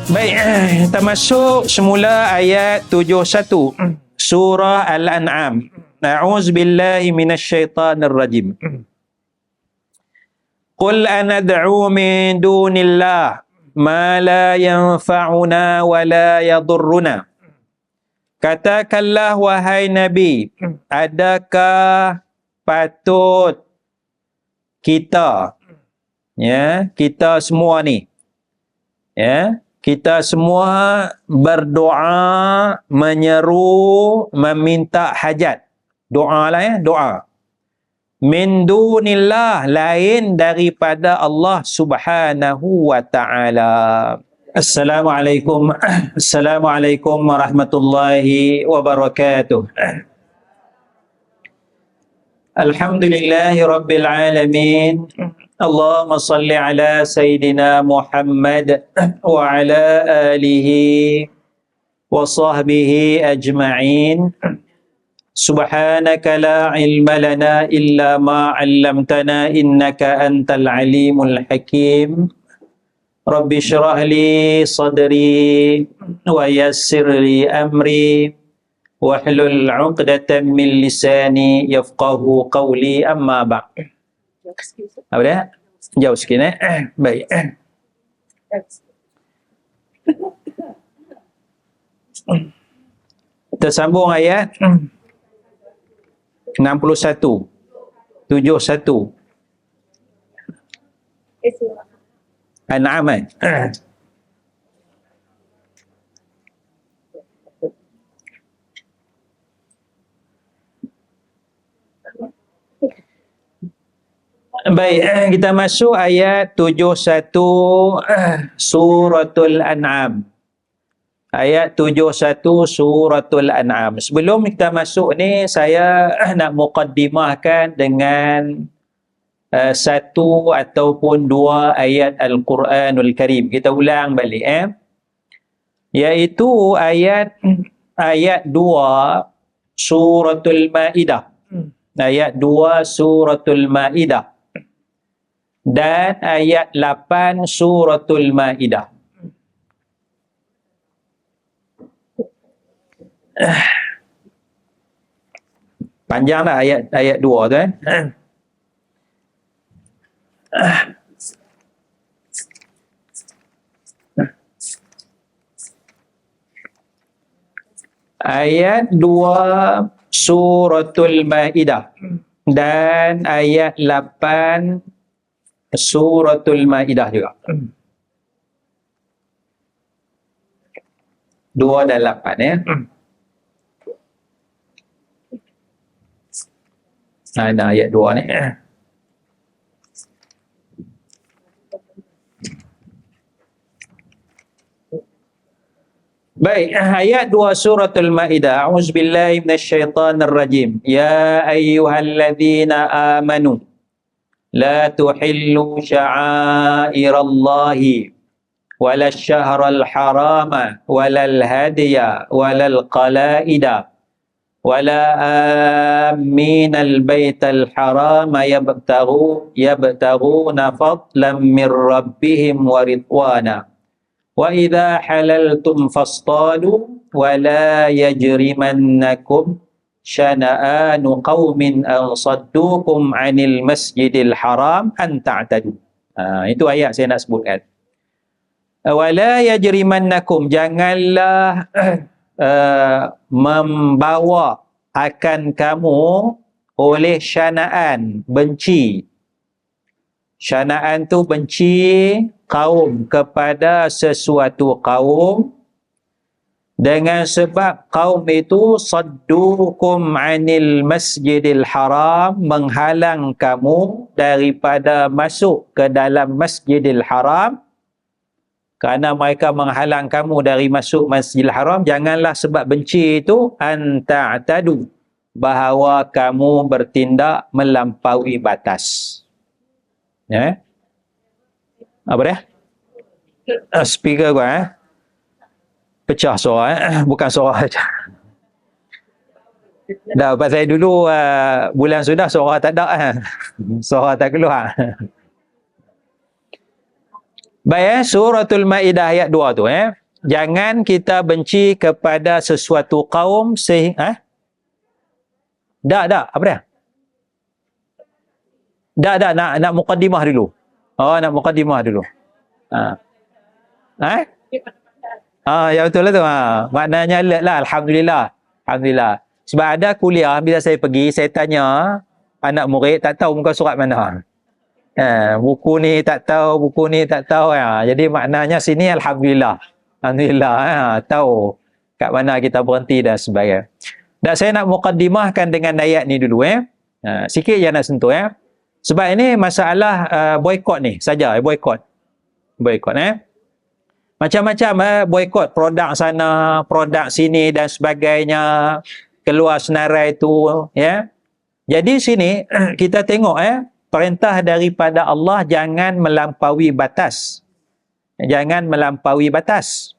Baik, kita masuk semula ayat 71 surah Al-An'am. A'udzubillahi minasyaitanir rajim. Qul anad'u min dunillah ma la yanfa'una wa la yadurruna. Katakanlah wahai Nabi, adakah patut kita, kita semua ni, kita semua berdoa, menyeru, meminta hajat. Doa lah doa. Min dunillah, lain daripada Allah Subhanahu wa ta'ala. Assalamualaikum warahmatullahi wabarakatuh. Alhamdulillahi rabbil alamin. Allahumma salli ala Sayyidina Muhammad wa ala alihi wa sahbihi ajma'in. Subhanaka la ilma lana illa ma 'allamtana innaka antal alimul hakim. Rabbi shrah li sadri wa yassir li amri wahlul 'uqdatam min lisani yafqahu qawli, amma ba'd. Apa dia? Jauh sikit Baik. Kita sambung ayat 61 71 An'am. Baik, kita masuk ayat 71 suratul An'am. Ayat 71 suratul An'am. Sebelum kita masuk ni, saya nak muqaddimahkan dengan satu ataupun dua ayat Al-Quranul Karim. Kita ulang balik. Iaitu ayat 2 suratul Ma'idah. Ayat 2 suratul Ma'idah. Dan ayat 8 suratul Ma'idah. Panjang lah ayat 2 tu Ayat 2 suratul Ma'idah dan ayat 8 suratul Ma'idah juga. 2 dan 8 Ada ayat 2 ni. Baik, ayat 2 suratul Ma'idah. A'udzubillahi minasyaitanir rajim. Ya ayyuhalladzina amanu la tuhillu sya'airallahi wala syahral harama walal hadiya walal qalaida wala aminal baital harama yabtaghuna fadlan min rabbihim wa ridwana wa idza halaltum fastadu wala yajrimannakum syana'anu qaumin an saddukum 'anil masjidil haram an ta'tadu. Itu ayat saya nak sebutkan. Wala yajrimannakum, janganlah membawa akan kamu oleh syana'an, benci. Syana'an tu benci kaum kepada sesuatu kaum dengan sebab kaum itu saddukum 'anil masjidil haram, menghalang kamu daripada masuk ke dalam masjidil haram. Kerana mereka menghalang kamu dari masuk masjidil haram, janganlah sebab benci itu anta'tadu, bahawa kamu bertindak melampaui batas. Apa dia? Speaker gua pecah suara, bukan suara saja. Dah pasal dulu bulan sudah suara tak ada, suara tak keluar. Baik, suratul Maidah ayat 2 tu Jangan kita benci kepada sesuatu kaum apa dia? Nak mukaddimah dulu. Oh, nak mukaddimah dulu. Ya betul lah tu. Maknanya lah, alhamdulillah. Alhamdulillah. Sebab ada kuliah bila saya pergi, saya tanya anak murid tak tahu muka surat mana. Buku ni tak tahu, buku ni tak tahu. Jadi maknanya sini alhamdulillah. Alhamdulillah, tahu kat mana kita berhenti dan sebagainya. Dan saya nak mukaddimahkan dengan ayat ni dulu sikit je nak sentuh Sebab ini masalah boikot ni saja, boikot. Boikot macam-macam boikot produk sana, produk sini dan sebagainya, keluar senarai tu Jadi sini kita tengok perintah daripada Allah jangan melampaui batas. Jangan melampaui batas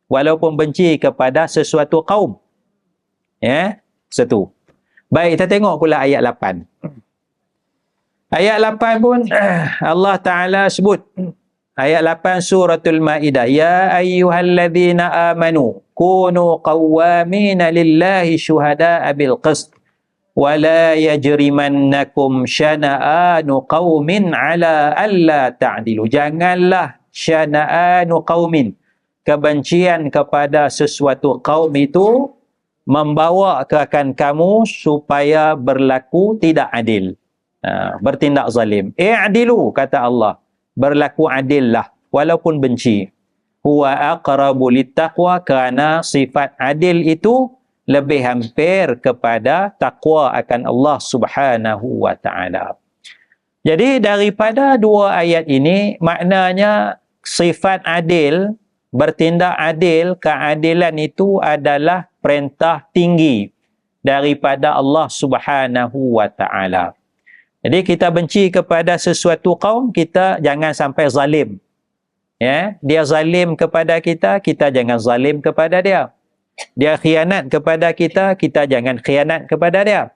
walaupun benci kepada sesuatu kaum. Satu. Baik, kita tengok pula ayat 8. Ayat 8 pun Allah Ta'ala sebut. Ayat 8 suratul Maidah. Ya ayyuhalladzina amanu kunu qawwamina lillahi syuhada'a bil qist wa la yajrimannakum syana'anu qaumin ala alla ta'dilu. Janganlah syana'anu qaumin, kebencian kepada sesuatu kaum itu membawa keakan kamu supaya berlaku tidak adil, bertindak zalim. I'dilu, kata Allah, berlaku adillah walaupun benci. Huwa aqrabu littaqwa, kerana sifat adil itu lebih hampir kepada takwa akan Allah Subhanahu wa taala. Jadi daripada dua ayat ini maknanya sifat adil, bertindak adil, keadilan itu adalah perintah tinggi daripada Allah Subhanahu wa taala. Jadi kita benci kepada sesuatu kaum, kita jangan sampai zalim. Dia zalim kepada kita, kita jangan zalim kepada dia. Dia khianat kepada kita, kita jangan khianat kepada dia.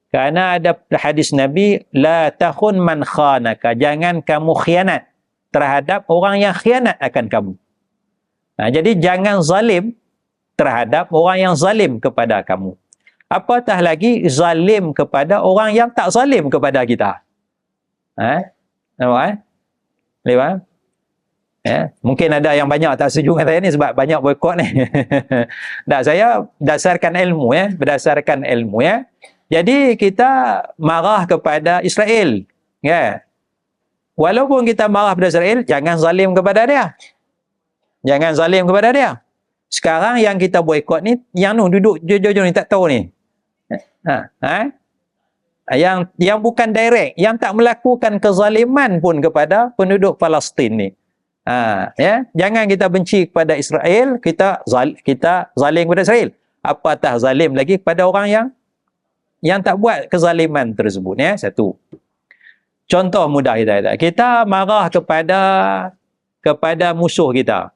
Kerana ada hadis Nabi, la takhun man khanaka, jangan kamu khianat terhadap orang yang khianat akan kamu. Jadi jangan zalim terhadap orang yang zalim kepada kamu. Apatah lagi zalim kepada orang yang tak zalim kepada kita. Nampak? Lewat? Mungkin ada yang banyak tak setuju dengan saya ni sebab banyak boikot ni. Saya berdasarkan ilmu berdasarkan ilmu Jadi kita marah kepada Israel. Walaupun kita marah kepada Israel, jangan zalim kepada dia. Jangan zalim kepada dia. Sekarang yang kita boikot ni, yang duduk jauh-jauh ni tak tahu ni. Yang bukan direct, yang tak melakukan kezaliman pun kepada penduduk Palestin ni. Jangan kita benci kepada Israel, kita zalim kepada Israel. Apatah zalim lagi kepada orang yang tak buat kezaliman tersebut. Satu. Contoh mudah kita marah kepada musuh kita.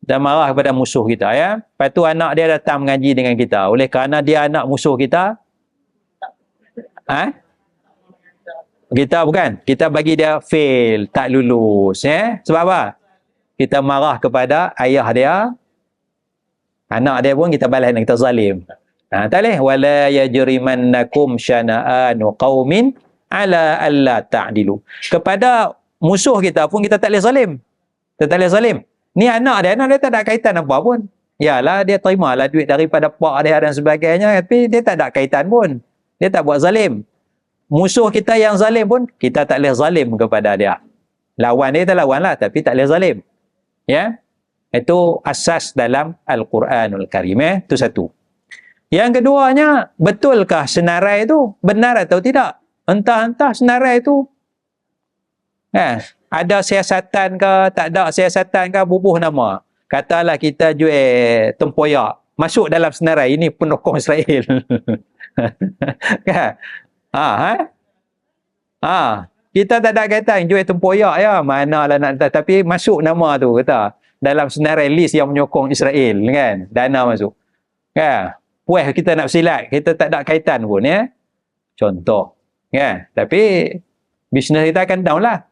Dan marah kepada musuh kita Lepas tu anak dia datang mengaji dengan kita. Oleh kerana dia anak musuh kita, kita bagi dia fail, tak lulus. Sebab apa? Kita marah kepada ayah dia, anak dia pun kita balas dengan kita zalim. Tak boleh. Wala yajrimannakum syana'anu qaumin ala alla ta'dilu. Kepada musuh kita pun kita tak boleh zalim. Kita tak boleh zalim. Ni anak dia tak ada kaitan apa pun. Yalah, dia terimalah duit daripada pak dia dan sebagainya, tapi dia tak ada kaitan pun. Dia tak buat zalim. Musuh kita yang zalim pun, kita tak boleh zalim kepada dia. Lawan dia kita lawan lah, tapi tak boleh zalim. Itu asas dalam Al-Quranul Karim. Itu satu. Yang keduanya, betulkah senarai itu benar atau tidak? Entah-entah senarai itu ada siasatan ke, tak ada siasatan ke, bubuh nama. Katalah kita jual tempoyak, masuk dalam senarai, ini pendukung Israel. Kita tak ada kaitan jual tempoyak manalah nak, tapi masuk nama tu kata dalam senarai list yang menyokong Israel kan, dana masuk. Puas kita nak silat, kita tak ada kaitan pun contoh. Tapi bisnes kita akan down lah.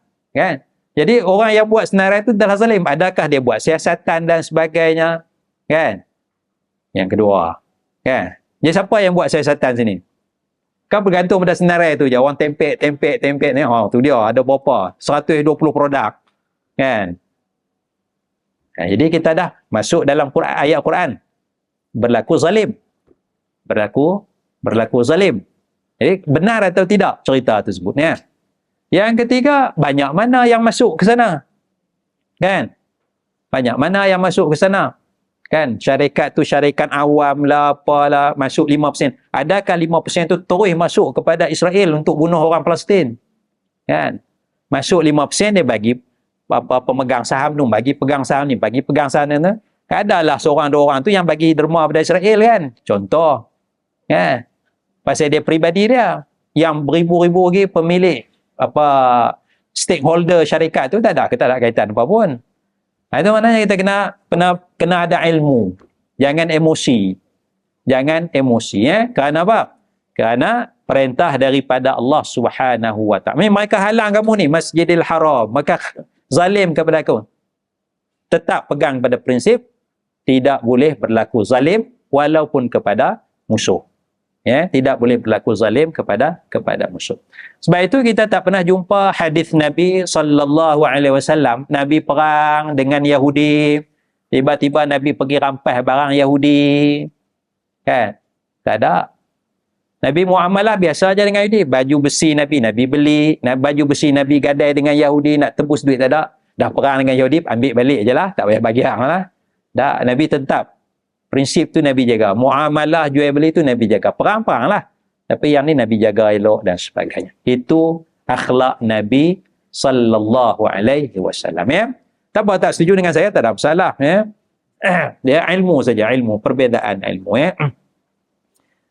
Jadi orang yang buat senarai itu adalah zalim. Adakah dia buat siasatan dan sebagainya? Kan? Yang kedua. Kan? Jadi siapa yang buat siasatan sini? Kan bergantung pada senarai tu je. Orang tempek ni. Oh, tu dia. Ada berapa? 120 produk. Kan? Nah, jadi kita dah masuk dalam Quran, ayat Quran. Berlaku zalim. Berlaku zalim. Jadi benar atau tidak cerita tersebutnya? Yang ketiga, banyak mana yang masuk ke sana? Kan? Banyak mana yang masuk ke sana? Kan? Syarikat tu syarikat awam lah, apalah, masuk 5%. Adakah 5% tu terus masuk kepada Israel untuk bunuh orang Palestin? Kan? Masuk 5% dia bagi pemegang saham tu, bagi pegang saham ni, bagi pegang saham ni. Adalah seorang dua orang tu yang bagi derma pada Israel kan? Contoh. Kan? Pasal dia peribadi dia. Yang beribu-ribu lagi pemilik stakeholder syarikat tu tak ada kaitan apa pun. Itu maknanya kita kena ada ilmu. Jangan emosi. Kerana apa? Kerana perintah daripada Allah Subhanahu wa taala. Mereka halang kamu ni Masjidil Haram, maka zalim kepada kamu. Tetap pegang pada prinsip tidak boleh berlaku zalim walaupun kepada musuh. Ya, tidak boleh berlaku zalim kepada musuh. Sebab itu kita tak pernah jumpa hadis Nabi sallallahu alaihi wasallam, Nabi perang dengan Yahudi, tiba-tiba Nabi pergi rampas barang Yahudi. Kan? Tak ada. Nabi muamalah biasa aja dengan Yahudi, baju besi Nabi beli, baju besi Nabi gadai dengan Yahudi, nak tebus duit tak ada. Dah perang dengan Yahudi, ambil balik ajalah, tak payah bagi hang lah. Dah, Nabi tetap prinsip tu Nabi jaga. Muamalah jual beli tu Nabi jaga. Perang-perang lah. Tapi yang ni Nabi jaga elok dan sebagainya. Itu akhlak Nabi sallallahu alaihi wasallam. Ya. Tak apa, tak setuju dengan saya, tak ada masalah. Ya. Dia ilmu saja, ilmu. Perbezaan ilmu. Ya.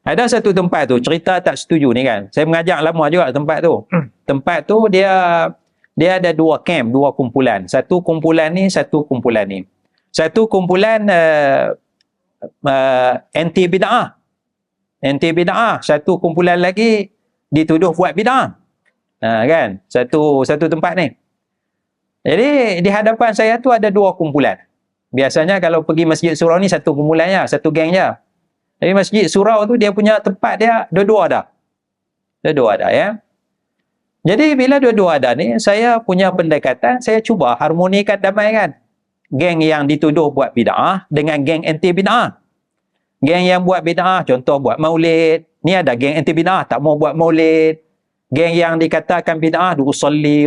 Ada satu tempat tu, cerita tak setuju ni kan. Saya mengajar lama juga tempat tu. Tempat tu dia ada dua camp, dua kumpulan. Satu kumpulan ni, satu kumpulan ni. Satu kumpulan anti bid'ah. Anti bid'ah. Satu kumpulan lagi dituduh buat bid'ah. Kan? Satu tempat ni. Jadi di hadapan saya tu ada dua kumpulan. Biasanya kalau pergi Masjid Surau ni satu kumpulannya, satu gengnya. Jadi Masjid Surau tu dia punya tempat dia dua-dua ada. Dua-dua ada ya. Jadi bila dua-dua ada ni, saya punya pendekatan, saya cuba harmonikan, damaikan. Geng yang dituduh buat bid'ah dengan geng anti bid'ah. Geng yang buat bid'ah, contoh buat maulid. Ni ada geng anti bid'ah, tak mau buat maulid. Geng yang dikatakan bid'ah, usolli.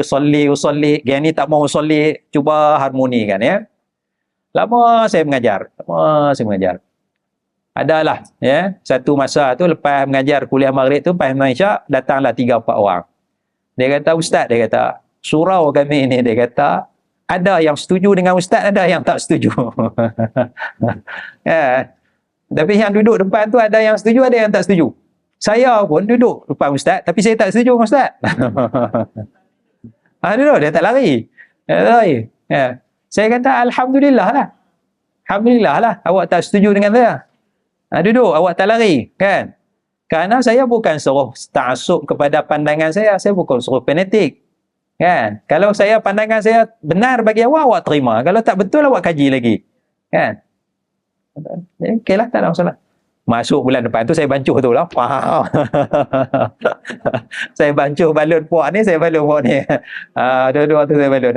Geng ni tak mau usolli. Cuba harmonikan ya. Lama saya mengajar. Adalah ya, satu masa tu lepas mengajar kuliah maghrib tu, lepas Malaysia, datanglah 3-4 orang. Dia kata, Ustaz, dia kata, surau kami ni, dia kata, ada yang setuju dengan Ustaz, ada yang tak setuju. Ya. Tapi yang duduk depan tu ada yang setuju, ada yang tak setuju. Saya pun duduk depan Ustaz, tapi saya tak setuju dengan Ustaz. Dia tak lari. Ya. Saya kata, Alhamdulillah lah, awak tak setuju dengan saya. Duduk, awak tak lari, kan? Kerana saya bukan suruh ta'assub kepada pandangan saya bukan suruh fanatik. Kan? Kalau saya pandangan saya benar bagi awak terima. Kalau tak betul, awak kaji lagi. Kan? Okeylah, tak ada masalah. Masuk bulan depan tu saya bancuh tu lah. Faham. Saya bancuh balon puak ni, saya balon puak ni. Dua-dua tu saya balon.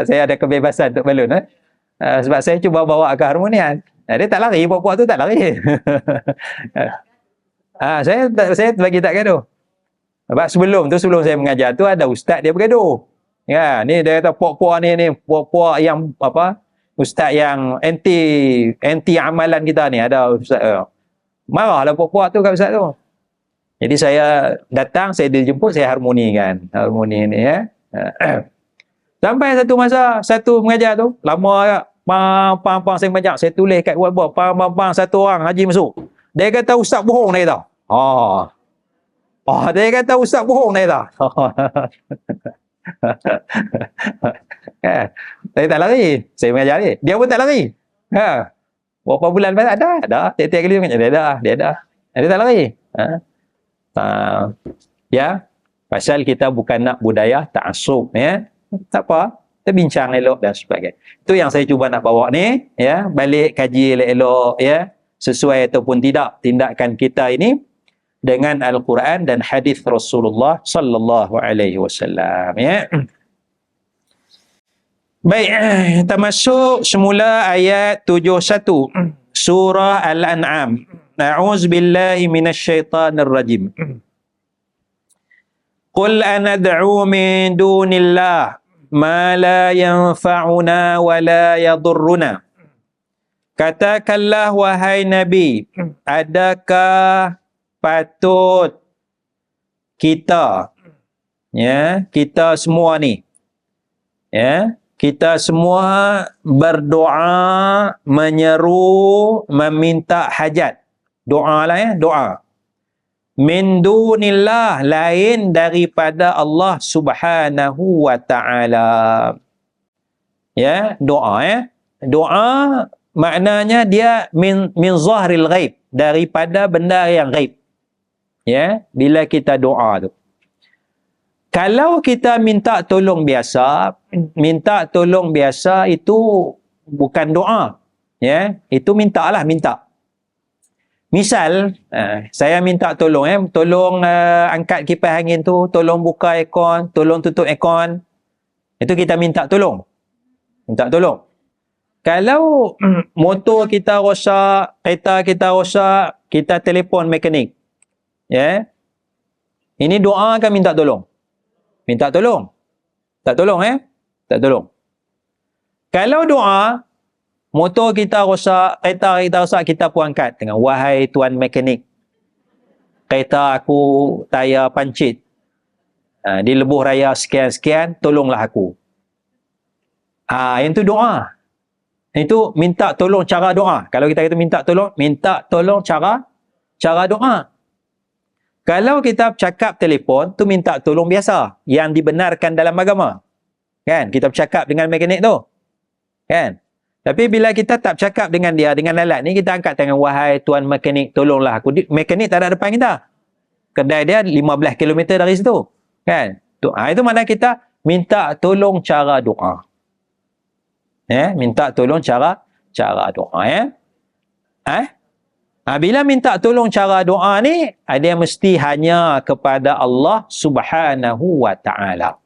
Saya ada kebebasan untuk balon. Sebab saya cuba bawa ke harmonian. Dia tak lari, puak-puak tu tak lari. Saya bagi tak gaduh. Sebab sebelum saya mengajar tu ada ustaz dia bergaduh. Ya, ni dia kata puak-puak ni puak-puak yang ustaz yang anti amalan kita ni, ada ustaz. Marahlah puak-puak tu kat ustaz tu. Jadi saya datang, saya dijemput, saya harmoni ni ya. Sampai satu masa, satu mengajar tu lama pang saya banyak, saya tulis kat whiteboard, pang satu orang haji masuk. Dia kata ustaz bohong, dia kata. Dia kata ustaz bohong, dia kata. Saya tak lari, saya mengajar dia. Dia pun tak lari. Berapa bulan lepas ada. Tiap-tiap kali mengajar dia ada. Dia tak lari. Ya, pasal kita bukan nak budaya ta'assub ya. Tak apa. Kita bincang elok dan sebagainya. Itu yang saya cuba nak bawa ni, ya, balik kaji elok-elok, ya, sesuai ataupun tidak tindakan kita ini dengan Al-Quran dan hadis Rasulullah sallallahu alaihi wasallam, ya. Baik, kita masuk semula ayat 71 surah Al-An'am. A'udzubillahi minasyaitanir rajim. Qul anad'u min dunillah ma la yanfa'una wa la yadurruna. Katakanlah wahai Nabi, adakah patut kita, ya, kita semua ni, ya, kita semua berdoa, menyeru, meminta hajat. Doa lah, ya, doa. Min dunillah, lain daripada Allah Subhanahu wa ta'ala. Ya, doa, ya. Doa maknanya dia min zahril ghaib, daripada benda yang ghaib. Ya, bila kita doa tu. Kalau kita minta tolong biasa itu bukan doa. Ya, itu mintalah, minta. Misal, saya minta tolong, tolong angkat kipas angin tu, tolong buka aircon, tolong tutup aircon. Itu kita minta tolong. Minta tolong. Kalau motor kita rosak, kereta kita rosak, kita telefon mekanik. Ya. Ini doa kan minta tolong? Minta tolong. Tak tolong, tak tolong. Kalau doa, motor kita rosak, kereta kita rosak, kita pun angkat dengan wahai tuan mekanik, kereta aku tayar pancit, di lebuh raya sekian-sekian, tolonglah aku. Yang tu doa. Itu minta tolong cara doa. Kalau kita kata minta tolong cara doa. Kalau kita cakap telefon, tu minta tolong biasa yang dibenarkan dalam agama. Kan? Kita bercakap dengan mekanik tu. Kan? Tapi bila kita tak bercakap dengan dia, dengan alat ni, kita angkat tangan, wahai tuan mekanik, tolonglah aku. Mekanik tak ada depan kita. Kedai dia 15 km dari situ. Kan? Itu mana kita minta tolong cara doa. Ya, minta tolong cara doa, ya. Bila minta tolong cara doa ni, dia mesti hanya kepada Allah Subhanahu wa ta'ala.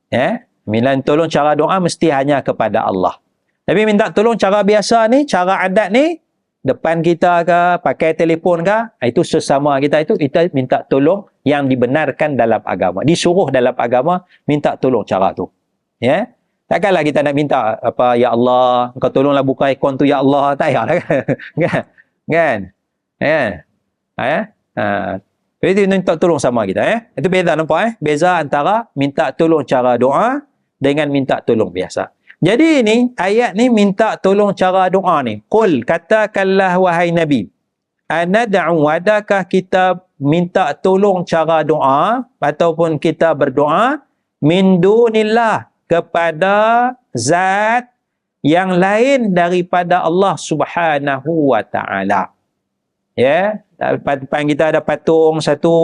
Ya, bila tolong cara doa mesti hanya kepada Allah. Tapi minta tolong cara biasa ni, cara adat ni, depan kita ke, pakai telefon ke, itu sesama kita, itu kita minta tolong yang dibenarkan dalam agama. Disuruh dalam agama minta tolong cara tu. Ya. Takkanlah kita nak minta apa, ya Allah, kau tolonglah buka aircon tu, ya Allah, tak payahlah kan? Kan? Itu minta tolong sama kita, Itu beza, nampak, Beza antara minta tolong cara doa dengan minta tolong biasa. Jadi ini ayat ni minta tolong cara doa ni. Qul, katakanlah wahai Nabi, anad'u, adakah kita minta tolong cara doa ataupun kita berdoa min dunillah, kepada zat yang lain daripada Allah Subhanahu wa ta'ala. Ya, depan kita ada patung satu,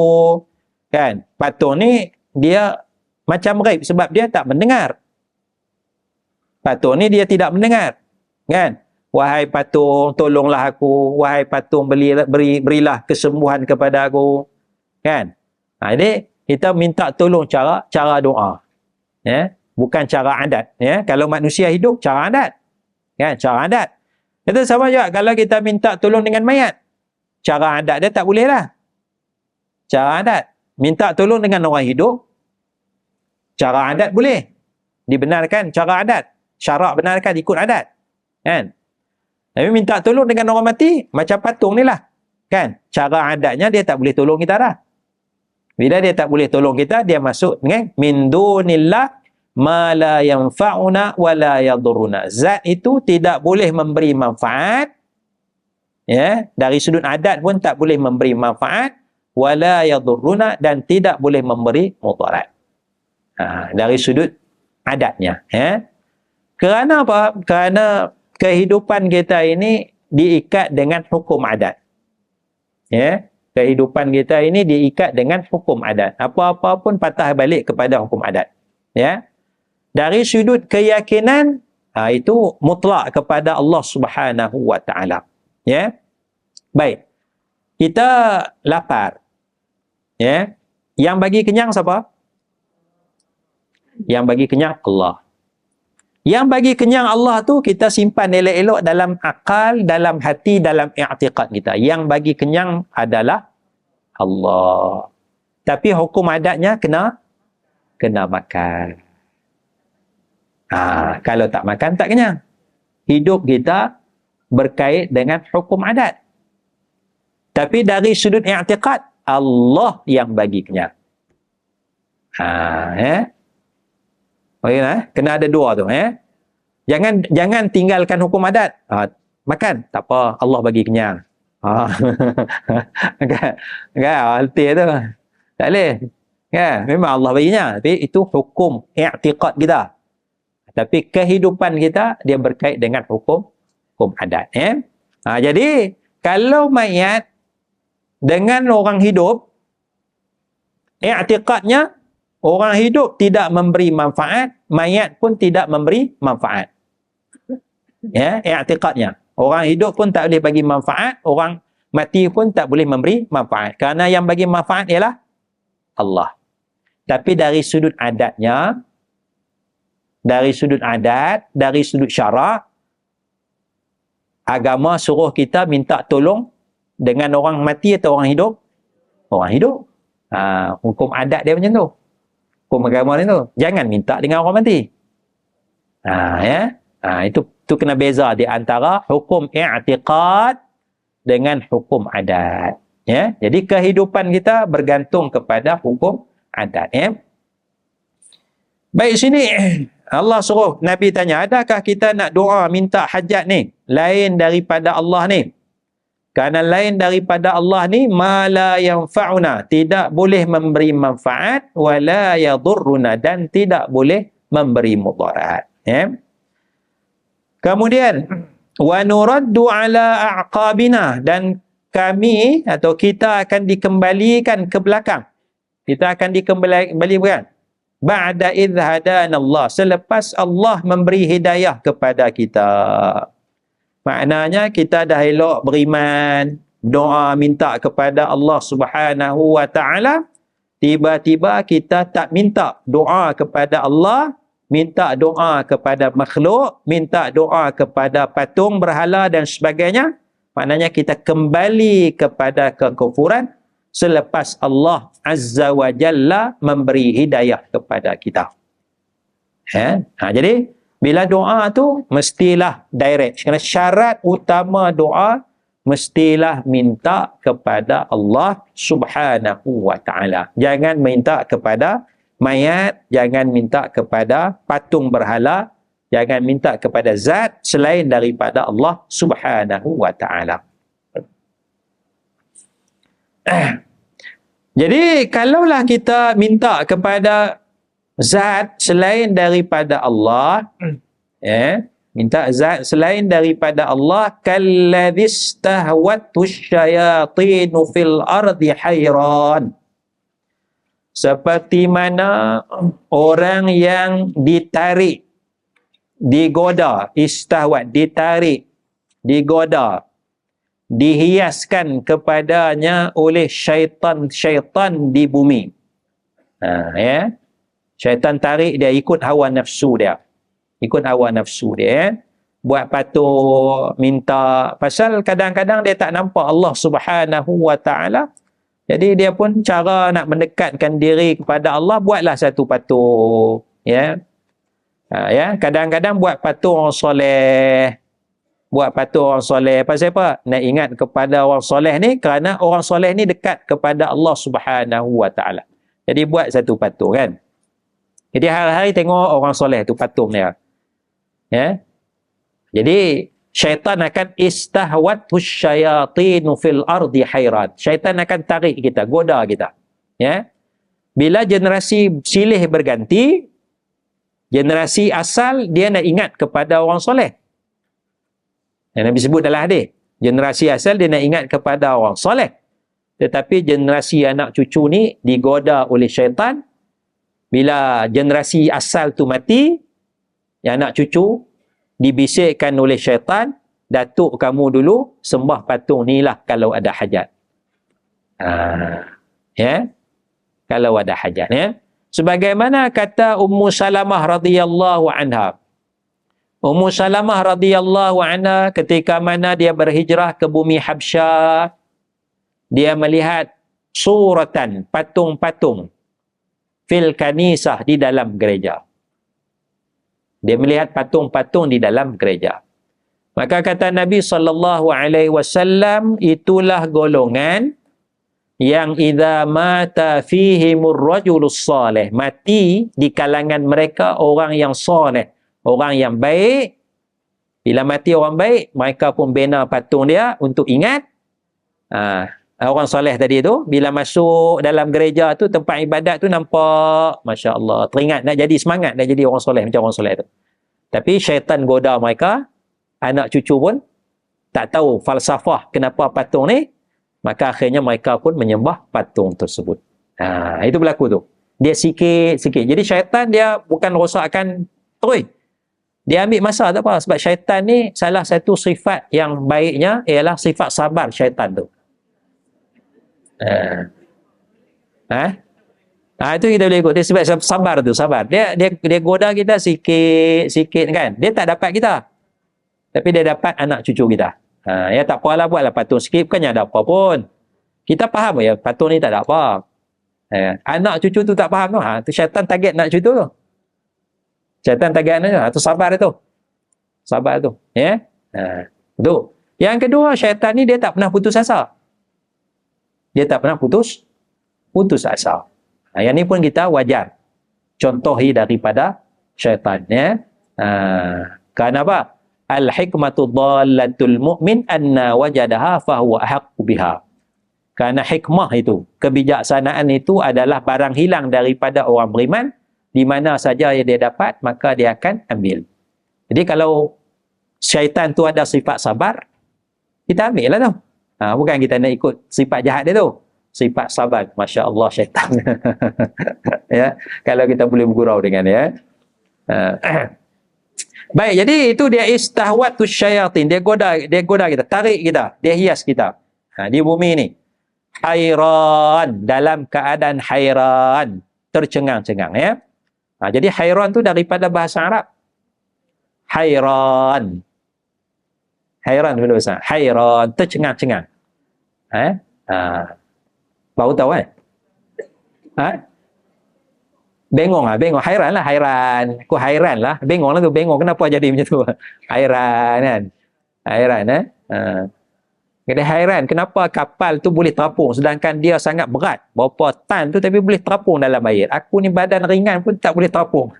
kan? Patung ni dia macam ghaib sebab dia tak mendengar. Patung ni dia tidak mendengar, kan? Wahai patung, tolonglah aku. Wahai patung, berilah kesembuhan kepada aku, kan? Jadi kita minta tolong cara doa, ya. Bukan cara adat, ya. Kalau manusia hidup, cara adat, kan? Cara adat. Itu sama juga kalau kita minta tolong dengan mayat. Cara adat dia tak boleh lah. Cara adat. Minta tolong dengan orang hidup, cara adat boleh. Dibenarkan cara adat. Syarak benarkan ikut adat, kan? Tapi minta tolong dengan orang mati, macam patung ni lah, kan? Cara adatnya dia tak boleh tolong kita dah. Bila dia tak boleh tolong kita, dia masuk dengan min dunillah ma la yanfa'una wa la yadurruna. Zat itu tidak boleh memberi manfaat, ya, dari sudut adat pun tak boleh memberi manfaat, wa la yadurruna, dan tidak boleh memberi mudarat. Dari sudut adatnya, ya. Kerana apa? Kerana kehidupan kita ini diikat dengan hukum adat. Ya, kehidupan kita ini diikat dengan hukum adat. Apa-apa pun patah balik kepada hukum adat. Ya. Dari sudut keyakinan, itu mutlak kepada Allah Subhanahu wa taala. Ya. Baik. Kita lapar. Ya. Yang bagi kenyang siapa? Yang bagi kenyang Allah. Yang bagi kenyang Allah tu kita simpan elok-elok dalam akal, dalam hati, dalam i'tiqad kita. Yang bagi kenyang adalah Allah. Tapi hukum adatnya kena makan. Kalau tak makan tak kenyang. Hidup kita berkait dengan hukum adat. Tapi dari sudut i'tiqad, Allah yang bagi kenyang. Kena ada dua tu. Jangan tinggalkan hukum adat. Makan, tak apa, Allah bagi kenyang. Kan? Arti tu. Tak boleh. Memang Allah bagi kenyang. Tapi itu hukum i'tiqad kita. Tapi kehidupan kita, dia berkait dengan hukum adat. Jadi, kalau mayat dengan orang hidup, i'tiqadnya, orang hidup tidak memberi manfaat, mayat pun tidak memberi manfaat. I'tiqadnya. Orang hidup pun tak boleh bagi manfaat, orang mati pun tak boleh memberi manfaat. Kerana yang bagi manfaat ialah Allah. Tapi dari sudut adatnya, dari sudut syarak, agama suruh kita minta tolong dengan orang mati atau orang hidup? Orang hidup. Hukum adat dia macam tu. Hukum agama ni tu. Jangan minta dengan orang mati. Itu kena beza di antara hukum i'tiqad dengan hukum adat. Jadi kehidupan kita bergantung kepada hukum adat. Baik, sini Allah suruh Nabi tanya, adakah kita nak doa minta hajat ni lain daripada Allah ni? Kerana lain daripada Allah ni, ma la yanfa'una, tidak boleh memberi manfaat, wala yadurruna, dan tidak boleh memberi mudarat. Kemudian, wa nuraddu ala a'qabina, dan kami atau kita akan dikembalikan ke belakang. Kita akan dikembalikan ba'da idh hadanallah, selepas Allah memberi hidayah kepada kita. Maknanya kita dah elok beriman, doa minta kepada Allah Subhanahu wa taala, tiba-tiba kita tak minta doa kepada Allah, minta doa kepada makhluk, minta doa kepada patung berhala dan sebagainya. Maknanya kita kembali kepada kekufuran selepas Allah Azza wa Jalla memberi hidayah kepada kita. Jadi bila doa tu mestilah direct. Kerana syarat utama doa mestilah minta kepada Allah Subhanahu wa taala. Jangan minta kepada mayat, jangan minta kepada patung berhala, jangan minta kepada zat selain daripada Allah Subhanahu wa taala. Jadi kalaulah kita minta kepada zat selain daripada Allah, minta zat selain daripada Allah, kalladzis tahwatu syayatinu fil ardi hayran, seperti mana orang yang ditarik, digoda, istahwat, ditarik, digoda, dihiaskan kepadanya oleh syaitan di bumi. Syaitan tarik dia, ikut hawa nafsu dia. Ikut hawa nafsu dia. Buat patung, minta. Pasal kadang-kadang dia tak nampak Allah Subhanahu wa ta'ala. Jadi dia pun cara nak mendekatkan diri kepada Allah, buatlah satu patung. Kadang-kadang buat patung orang soleh. Buat patung orang soleh. Pasal apa? Nak ingat kepada orang soleh ni, kerana orang soleh ni dekat kepada Allah Subhanahu wa ta'ala. Jadi buat satu patung kan. Jadi hari-hari tengok orang soleh tu patung dia. Jadi syaitan akan istahwatu syayatinu fil ardi hayran. Syaitan akan tarik kita, goda kita. Bila generasi silih berganti, generasi asal dia nak ingat kepada orang soleh. Yang Nabi sebut dalam hadis. Generasi asal dia nak ingat kepada orang soleh. Tetapi generasi anak cucu ni digoda oleh syaitan, Bila generasi asal tu mati, yang anak cucu dibisikkan oleh syaitan, datuk kamu dulu sembah patung ni lah kalau ada hajat. Ya, kalau ada hajat, ya. Sebagaimana kata Ummu Salamah radhiyallahu anha. Ummu Salamah radhiyallahu anha ketika mana dia berhijrah ke bumi Habsyah, dia melihat suratan, patung-patung fil kanisah, di dalam gereja. Dia melihat patung-patung di dalam gereja. Maka kata Nabi SAW, itulah golongan yang idza mata fihimur rajulus salih, mati di kalangan mereka orang yang soleh, orang yang baik. Bila mati orang baik, mereka pun bina patung dia untuk ingat. Orang soleh tadi tu, bila masuk dalam gereja tu, tempat ibadat tu, nampak, Masya Allah, teringat, nak jadi semangat, nak jadi orang soleh macam orang soleh tu. Tapi syaitan goda mereka, anak cucu pun tak tahu falsafah kenapa patung ni, maka akhirnya mereka pun menyembah patung tersebut. Itu berlaku tu. Dia sikit-sikit. Jadi syaitan dia bukan rosakkan terus. Dia ambil masa, tak apa. Sebab syaitan ni salah satu sifat yang baiknya ialah sifat sabar syaitan tu. Itu kita boleh ikut. Dia sebab sabar tu, sabar. Dia goda kita sikit-sikit kan. Dia tak dapat kita. Tapi dia dapat anak cucu kita. Ya tak apalah, buatlah patung sikit, bukannya ada apa pun. Kita faham ya, patung ni tak ada apa. Anak cucu tu tak faham tu. Tu syaitan target anak cucu tu. Syaitan target anak tu. Sabar tu. Sabar tu. Ya. Tu. Yang kedua, syaitan ni dia tak pernah putus asa. Dia tak pernah putus asa. Yang ni pun kita wajar contohi daripada syaitan, ya. Kerana apa? Al-hikmatu dhallatul mu'min anna wajadaha fahuwa ahaqqu biha. Kerana hikmah itu, kebijaksanaan itu adalah barang hilang daripada orang beriman, di mana saja yang dia dapat, maka dia akan ambil. Jadi kalau syaitan tu ada sifat sabar, kita ambil lah tu. Bukan kita nak ikut sifat jahat dia tu. Sifat sabar. Masya Allah syaitan. Ya, kalau kita boleh bergurau dengan dia. Baik, jadi itu dia istahwatus syayatin. Dia goda kita, tarik kita, dia hias kita. Di bumi ni. Hairan, dalam keadaan hairan, tercengang-cengang, ya. Jadi hairan tu daripada bahasa Arab. Hairan. Hairan dulu bahasa. Hairan, tercengang-cengang. Baru tahu kan? Bengong bengong. Hairan lah, hairan. Kau hairan lah. Bengong lah tu. Bengong. Kenapa jadi macam tu? Hairan kan? Hairan, Jadi hairan. Kenapa kapal tu boleh terapung sedangkan dia sangat berat. Berapa tan tu tapi boleh terapung dalam air. Aku ni badan ringan pun tak boleh terapung.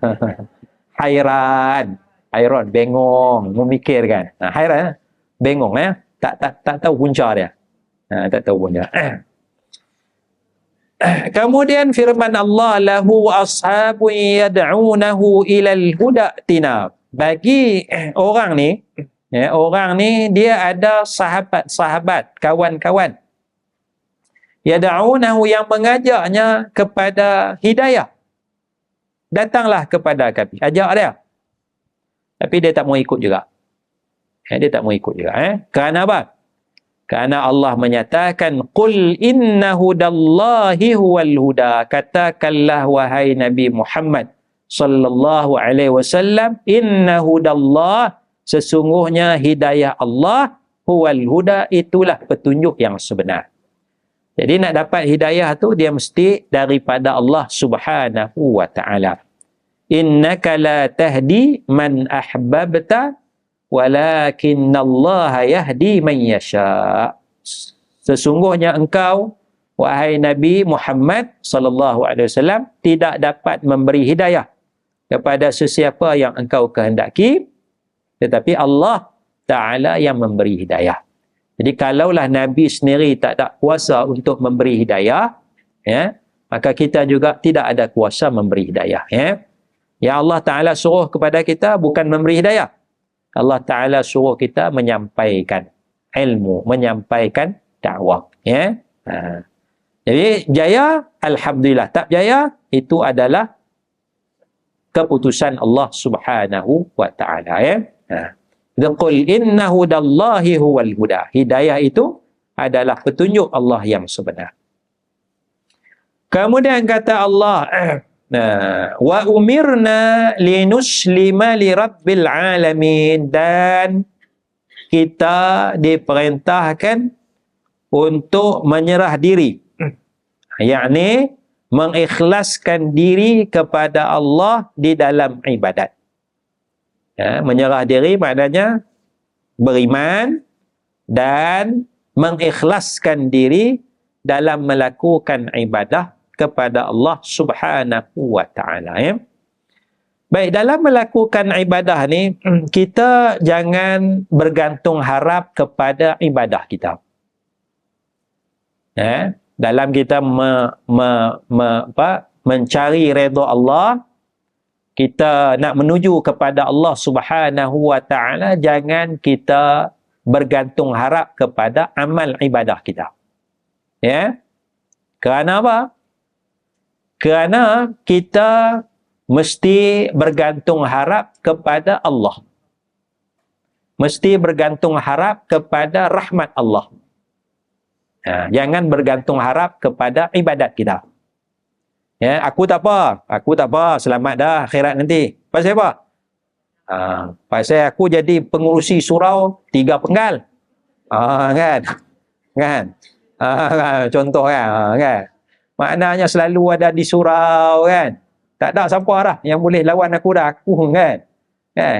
Hairan. Hairan. Bengong. Memikirkan. Hairan. Bengong, ya. Tak tahu punca dia. Tak tahu punca. Kemudian firman Allah, lahu ashabun yad'unahu ilal huda tina. Bagi orang ni, ya, orang ni dia ada sahabat-sahabat, kawan-kawan. Yad'unahu, yang mengajaknya kepada hidayah. Datanglah kepada kami, ajak dia. Tapi dia tak mau ikut juga. Dia tak mau ikut juga. Kerana apa? Kerana Allah menyatakan, qul inna hudallahi huwal huda. Katakanlah wahai Nabi Muhammad sallallahu alaihi wasallam, inna hudallah, sesungguhnya hidayah Allah, huwal huda, itulah petunjuk yang sebenar. Jadi nak dapat hidayah tu dia mesti daripada Allah Subhanahu wa taala. Innaka la tahdi man ahbabta walakinnallaha yahdi man yasha. Sesungguhnya engkau wahai Nabi Muhammad sallallahu alaihi wasallam tidak dapat memberi hidayah kepada sesiapa yang engkau kehendaki, tetapi Allah Taala yang memberi hidayah. Jadi kalaulah Nabi sendiri tak ada kuasa untuk memberi hidayah, ya, maka kita juga tidak ada kuasa memberi hidayah, ya. Ya, Allah Taala suruh kepada kita bukan memberi hidayah. Allah Ta'ala suruh kita menyampaikan ilmu, menyampaikan dakwah. Ya? Jadi jaya, Alhamdulillah. Tak jaya, itu adalah keputusan Allah Subhanahu wa taala, ya. Qul inna hudallahi huwal huda. Hidayah itu adalah petunjuk Allah yang sebenar. Kemudian kata Allah, wa umirna linuslima lirabbil alamin, dan kita diperintahkan untuk menyerah diri, yakni mengikhlaskan diri kepada Allah di dalam ibadat. Menyerah diri maknanya beriman dan mengikhlaskan diri dalam melakukan ibadah kepada Allah Subhanahu wa taala, ya. Baik, dalam melakukan ibadah ni, kita jangan bergantung harap kepada ibadah kita. Dalam kita mencari redha Allah, kita nak menuju kepada Allah Subhanahu wa taala, jangan kita bergantung harap kepada amal ibadah kita. Ya. Kerana apa? Kerana kita mesti bergantung harap kepada Allah. Mesti bergantung harap kepada rahmat Allah. Jangan bergantung harap kepada ibadat kita. Ya, aku tak apa, selamat dah akhirat nanti. Pasal apa? Pasal aku jadi pengurusi surau 3 penggal. Kan? Contoh kan? Maknanya selalu ada di surau kan? Tak ada siapa dah yang boleh lawan aku dah, aku kan?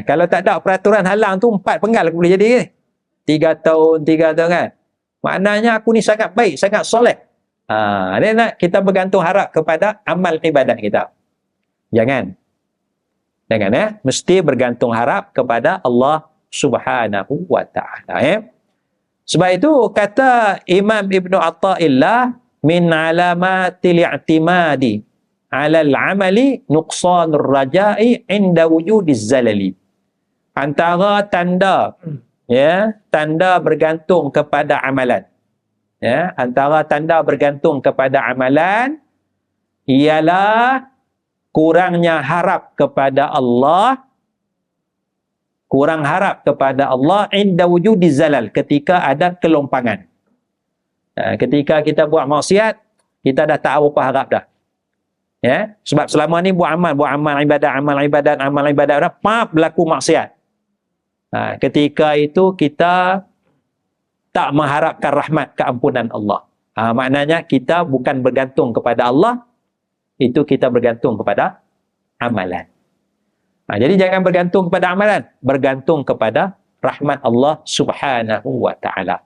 Kalau tak ada peraturan halang tu 4 penggal aku boleh jadi. 3 tahun kan? Maknanya aku ni sangat baik, sangat soleh. Dia nak kita bergantung harap kepada amal ibadat kita. Jangan, ya. Mesti bergantung harap kepada Allah Subhanahu wa taala, ya. Sebab itu kata Imam Ibn Atha'illah, min alamatil i'timadi 'ala al-'amali nuqsanur raja'i 'inda wujudiz zalali. Antara tanda, ya, tanda bergantung kepada amalan. Ya, antara tanda bergantung kepada amalan ialah kurangnya harap kepada Allah, kurang harap kepada Allah inda wujudi zalal, ketika ada kelompangan. Ketika kita buat maksiat, kita dah tak apa harap dah. Ya, sebab selama ni buat amal ibadat, berlaku maksiat. Ketika itu kita tak mengharapkan rahmat keampunan Allah. Maknanya kita bukan bergantung kepada Allah, itu kita bergantung kepada amalan. Jadi jangan bergantung kepada amalan, bergantung kepada rahmat Allah Subhanahu wa taala.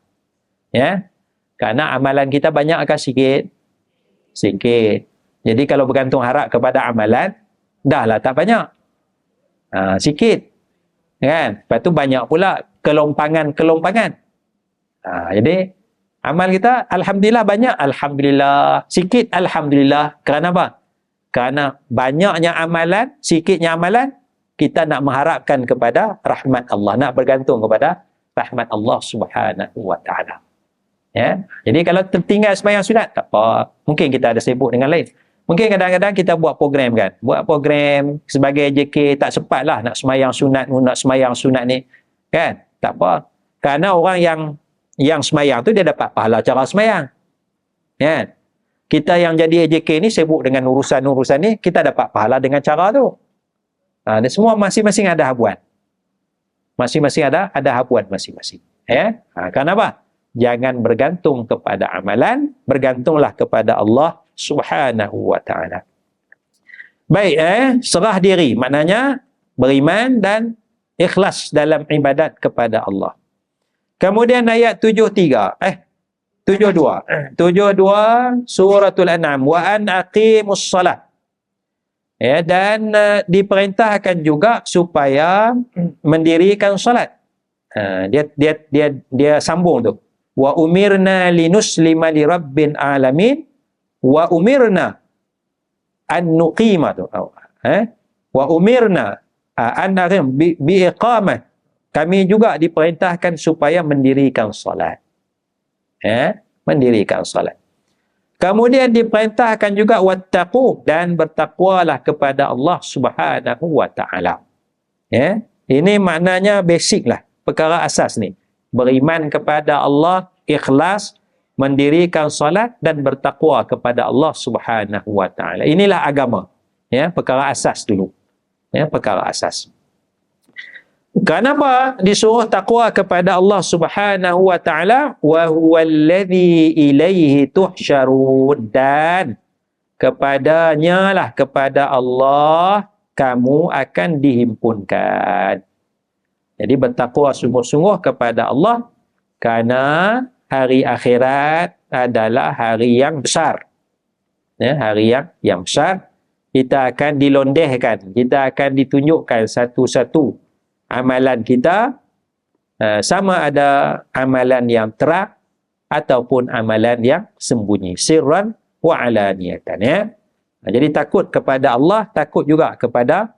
Ya. Karena amalan kita banyak akan sikit. Jadi kalau bergantung harap kepada amalan, dahlah tak banyak. Sikit. Kan? Lepas tu banyak pula kelompangan. Jadi amal kita alhamdulillah banyak, alhamdulillah, sikit alhamdulillah. Kerana apa? Kerana banyaknya amalan, sikitnya amalan, kita nak mengharapkan kepada rahmat Allah, nak bergantung kepada rahmat Allah Subhanahu wa taala. Ya. Jadi kalau tertinggal sembahyang sunat, tak apa. Mungkin kita ada sibuk dengan lain. Mungkin kadang-kadang kita buat program kan. Buat program sebagai JK, tak sempatlah nak sembahyang sunat ni. Kan? Tak apa. Kerana orang yang sembahyang tu dia dapat pahala cara sembahyang. Ya. Kita yang jadi AJK ni sibuk dengan urusan-urusan ni, kita dapat pahala dengan cara tu. Dan semua masing-masing ada habuan. Masing-masing ada habuan masing-masing. Ya. Kenapa? Jangan bergantung kepada amalan, bergantunglah kepada Allah Subhanahu wa taala. Baik, serah diri maknanya beriman dan ikhlas dalam ibadat kepada Allah. Kemudian ayat 72 suratul An'am, wa an aqimus salat. Ya, dan diperintahkan juga supaya mendirikan salat. Dia sambung tu. Wa umirna linuslima lirabbil alamin wa umirna an nuqima tu. Wa umirna an bi iqamah. Kami juga diperintahkan supaya mendirikan solat. Mendirikan solat. Kemudian diperintahkan juga wattaqu, dan bertakwalah kepada Allah Subhanahu wa taala. Ya, ini maknanya basic lah, perkara asas ni. Beriman kepada Allah, ikhlas, mendirikan solat dan bertakwa kepada Allah Subhanahu wa taala. Inilah agama. Ya, perkara asas dulu. Ya, perkara asas. Kenapa disuruh takwa kepada Allah Subhanahu wa taala? Wa huwallazi ilaihi tuhsyarun, dan kepadanya lah, kepada Allah kamu akan dihimpunkan. Jadi bertakwa sungguh-sungguh kepada Allah, kerana hari akhirat adalah hari yang besar. Ya, hari yang besar. Kita akan dilondehkan, kita akan ditunjukkan satu-satu amalan kita, sama ada amalan yang terang ataupun amalan yang sembunyi, sirran wa alaniyatan. Ya. Jadi takut kepada Allah, takut juga kepada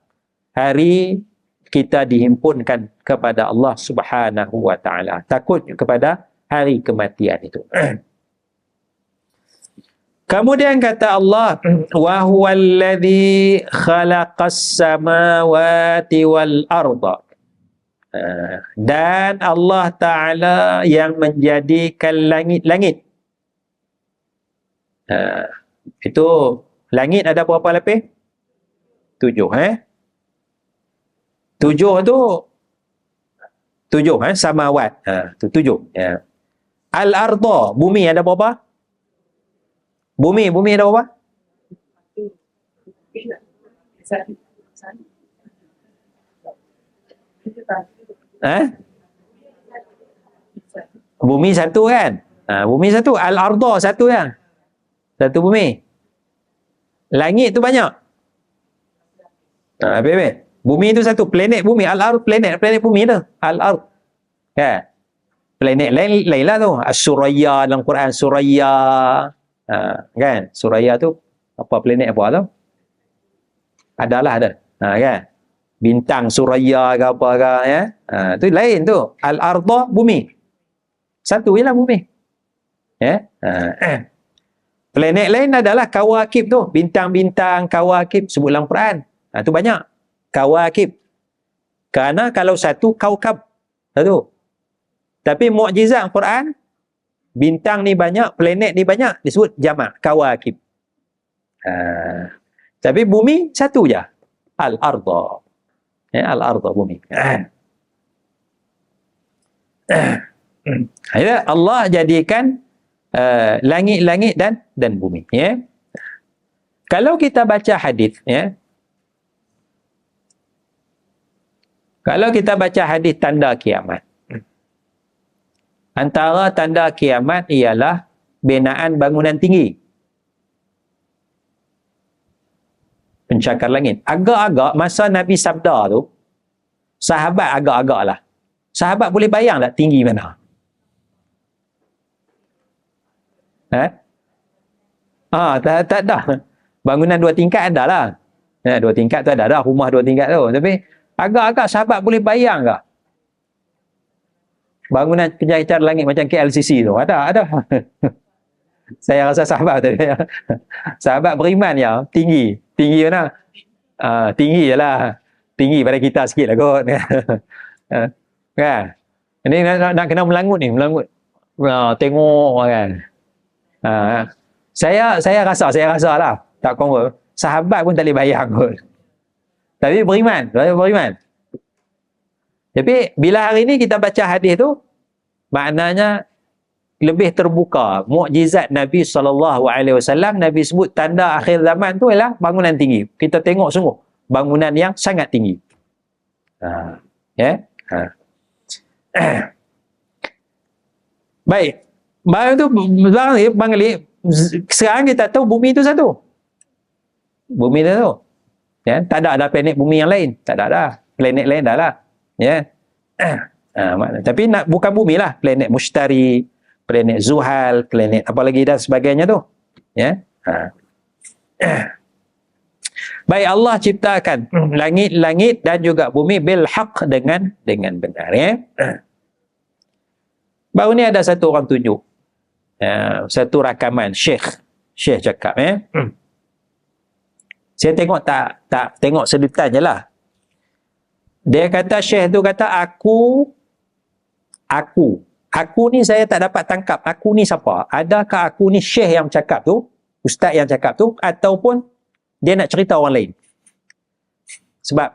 hari kita dihimpunkan kepada Allah Subhanahu wa taala. Takut kepada hari kematian itu. Kemudian kata Allah, wa huwallazi khalaqas samawati wal arda. Dan Allah Ta'ala yang menjadikan langit-langit. Itu langit ada berapa lapis? 7. 7 tu 7 samawat. Tu 7. Ya. Al-arda, bumi ada berapa? Bumi ada berapa? Bumi satu kan? Bumi satu. Al-arda satu kan? Satu bumi. Langit tu banyak. Bumi tu satu. Planet bumi. Al-ard, planet bumi tu. Al-ard. Kan? Planet lain lah tu. As-Suraya dalam Quran. Suraya. Kan? Suraya tu apa planet apa tu? Adalah ada. Kan? Bintang Suraya ke apa ke, ya. Tu lain tu. Al-arda bumi. Satu je lah bumi. Ya. Planet lain adalah kawakib tu. Bintang-bintang, kawakib sebut dalam Quran. Tu banyak. Kawakib. Kerana kalau satu kaukab. Satu. Tapi mukjizat Quran, bintang ni banyak, planet ni banyak, disebut jamak, kawakib. Tapi bumi satu je. Al-arda. Ya, al-arda bumi. Allah jadikan langit-langit dan bumi. Ya. Kalau kita baca hadis, ya. Kalau kita baca hadis tanda kiamat. Antara tanda kiamat ialah binaan bangunan tinggi. Pencakar langit. Agak-agak masa Nabi sabda tu, sahabat agak-agak lah. Sahabat boleh bayang tak tinggi mana? Tak ada. Bangunan 2 tingkat ada lah. 2 tingkat tu ada dah. Rumah 2 tingkat tu. Tapi agak-agak sahabat boleh bayang tak? Bangunan pencakar langit macam KLCC tu. Ada. Saya rasa sahabat tu. Sahabat beriman ya. Tinggi mana? Tinggi je lah. Tinggi pada kita sikit lah kot. Kan? Ini nak kena melangut ni. Melangut. Tengok kan. Saya rasa lah. Tak confirm. Sahabat pun tak boleh bayang kot. Tapi beriman. Tapi bila hari ni kita baca hadis tu, maknanya lebih terbuka. Mukjizat Nabi SAW, Nabi sebut tanda akhir zaman tu ialah bangunan tinggi. Kita tengok sungguh bangunan yang sangat tinggi. Baik. Sekarang kita tahu bumi itu satu. Bumi itu satu. Ya, tak ada planet bumi yang lain. Tak ada. Planet lain dah lah. Ya. Tapi bukan bumi lah. Planet Mushtari, planet Zuhal, planet apa lagi dan sebagainya tu. Ya. Baik, Allah ciptakan langit-langit dan juga bumi bil haq dengan benar. Ya. Baru ni ada satu orang tunjuk. Satu rakaman Syekh Syekh cakap saya tengok tak tengok sedutan je lah. Dia kata, Syekh tu kata, aku ni saya tak dapat tangkap aku ni siapa. Adakah aku ni Syekh yang cakap tu, ustaz yang cakap tu, ataupun dia nak cerita orang lain. Sebab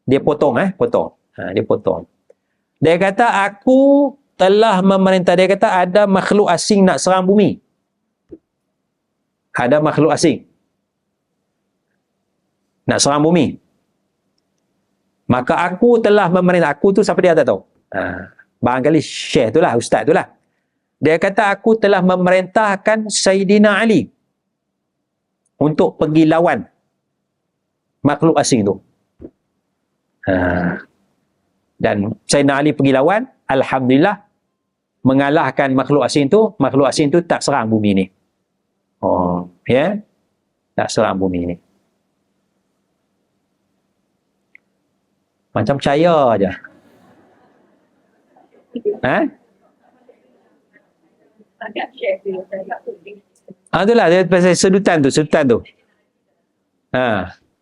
dia potong. Dia potong. Dia kata, aku telah memerintah. Dia kata, ada makhluk asing nak serang bumi. Ada makhluk asing nak serang bumi. Maka aku telah memerintah. Aku tu siapa dia tak tahu. Barangkali Syekh tu lah, ustaz tu lah. Dia kata, aku telah memerintahkan Sayyidina Ali untuk pergi lawan makhluk asing tu. Dan Sayyidina Ali pergi lawan, alhamdulillah mengalahkan makhluk asing tu. Makhluk asing tu tak serang bumi ni. Tak serang bumi ni. Macam percaya aja. Itulah dia pasal sedutan tu.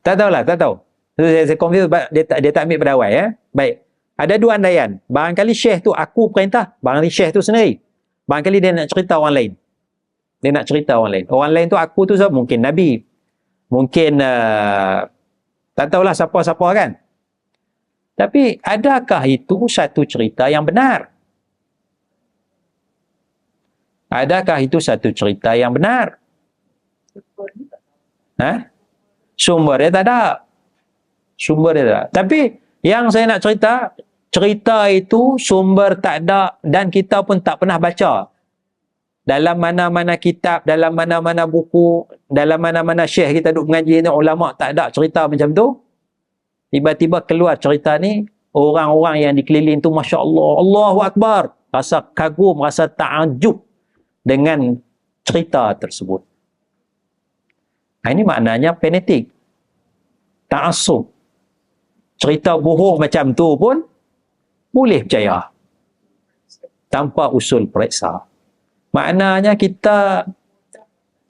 Tak tahu. Saya confuse, dia tak ambil pada awal Baik. Ada dua andaian. Barangkali Syekh tu aku perintah, barangkali Syekh tu sendiri. Barangkali dia nak cerita orang lain. Orang lain tu aku tu mungkin Nabi. Mungkin tak tahulah siapa-siapa kan. Tapi adakah itu satu cerita yang benar? Sumber dia tak ada. Tapi yang saya nak cerita itu sumber tak ada dan kita pun tak pernah baca. Dalam mana-mana kitab, dalam mana-mana buku, dalam mana-mana syekh kita duduk mengaji ni, ulama tak ada cerita macam tu. Tiba-tiba keluar cerita ni, orang-orang yang dikeliling tu, Masya Allah, Allahu Akbar, rasa kagum, rasa ta'ajub dengan cerita tersebut. Ini maknanya fanatik, ta'assub. Cerita bohong macam tu pun boleh percaya tanpa usul periksa. Maknanya kita